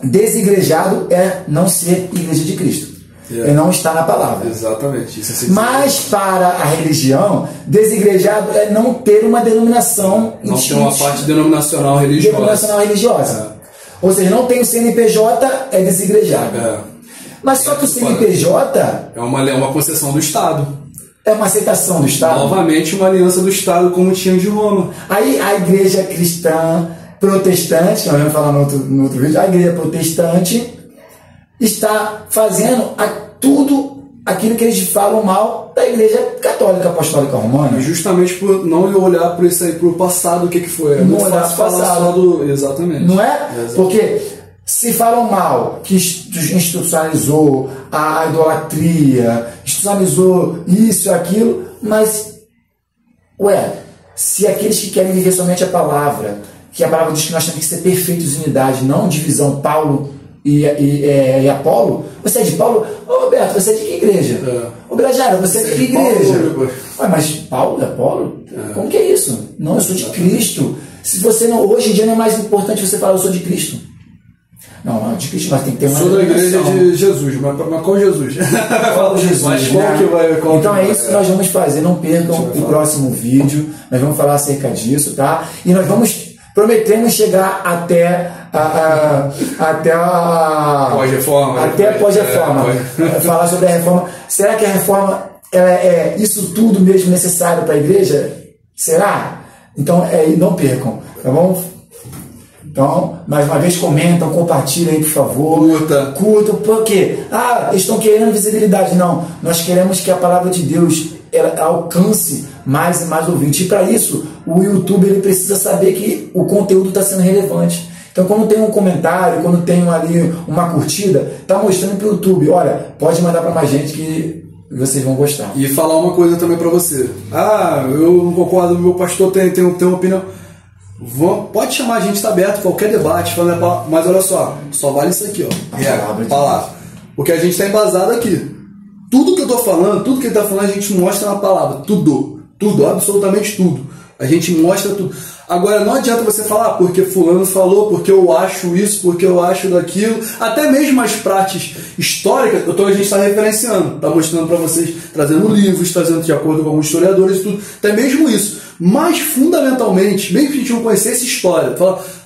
desigrejado é não ser igreja de Cristo. É não estar na palavra. Exatamente. Mas para a religião, desigrejado é não ter uma denominação. Não ter uma parte denominacional religiosa. Ou seja, não tem o CNPJ, é desigrejado. Mas só que o CNPJ... É uma concessão do Estado. É uma aceitação do Estado. Novamente, uma aliança do Estado, como tinha de Roma. Aí a igreja cristã protestante, que nós vamos falar no outro vídeo, a igreja protestante está fazendo tudo aquilo que eles falam mal da igreja católica apostólica romana. E justamente por não olhar para isso aí, para o passado, o que foi. Não olhar para o passado. Exatamente. Não é? Exatamente. Porque se falam mal que institucionalizou a idolatria, institucionalizou isso e aquilo, mas, se aqueles que querem viver somente a palavra, que a palavra diz que nós temos que ser perfeitos em unidade, não divisão, Paulo e Apolo, você é de Paulo? Roberto, você é de que igreja? Brajara, você é de que igreja? Mas Paulo e Apolo? Como que é isso? Não, eu sou de Cristo. Se você não, hoje em dia não é mais importante você falar eu sou de Cristo. Não, de Cristo nós tem que ter uma Sou da igreja de Jesus, mas qual Jesus? Qual Jesus, mas né? qual que vai, qual então que é isso que nós vamos fazer, não percam o próximo vídeo, nós vamos falar acerca disso, tá? E nós prometemos chegar até pós-reforma. Até pós-reforma. Falar sobre a reforma. Será que a reforma é isso tudo mesmo necessário para a igreja? Será? Então, não percam, tá bom? Então, mais uma vez, comentam, compartilhem aí, por favor. Curtam, porque eles estão querendo visibilidade. Não, nós queremos que a palavra de Deus ela alcance mais e mais ouvintes. E para isso, o YouTube ele precisa saber que o conteúdo está sendo relevante. Então, quando tem um comentário, quando tem ali uma curtida, está mostrando para o YouTube, olha, pode mandar para mais gente que vocês vão gostar. E falar uma coisa também para você. Eu não concordo, meu pastor tem uma opinião. Pode chamar, a gente está aberto, qualquer debate, mas olha só vale isso aqui, ó. Palavra. Porque a gente está embasado aqui. Tudo que eu estou falando, tudo que ele está falando, a gente mostra na palavra. Tudo, absolutamente tudo. A gente mostra tudo. Agora, não adianta você falar porque fulano falou, porque eu acho isso, porque eu acho daquilo. Até mesmo as práticas históricas, a gente está referenciando, está mostrando para vocês, trazendo livros, trazendo de acordo com alguns historiadores e tudo. Até mesmo isso. Mas, fundamentalmente, mesmo que a gente não conhecesse história,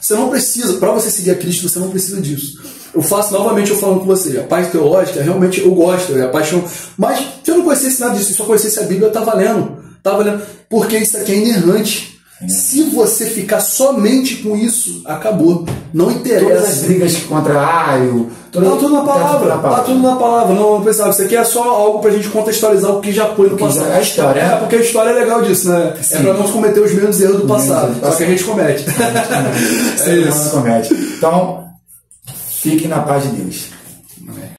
você não precisa, para você seguir a Cristo, você não precisa disso. Eu falando com você, a parte teológica, realmente eu gosto, é a paixão. Mas, se eu não conhecesse nada disso, se eu só conhecesse a Bíblia, tá valendo. Porque isso aqui é inerrante. Se você ficar somente com isso, acabou. Não interessa. Todas as brigas contra Tá tudo na palavra. Tá tudo na palavra. Não pensava, isso aqui é só algo pra gente contextualizar o que já foi no passado. A história. Porque a história é legal disso, né? Sim. É pra não cometer os mesmos erros do passado. Só que a gente comete. É isso. Então, fiquem na paz de Deus.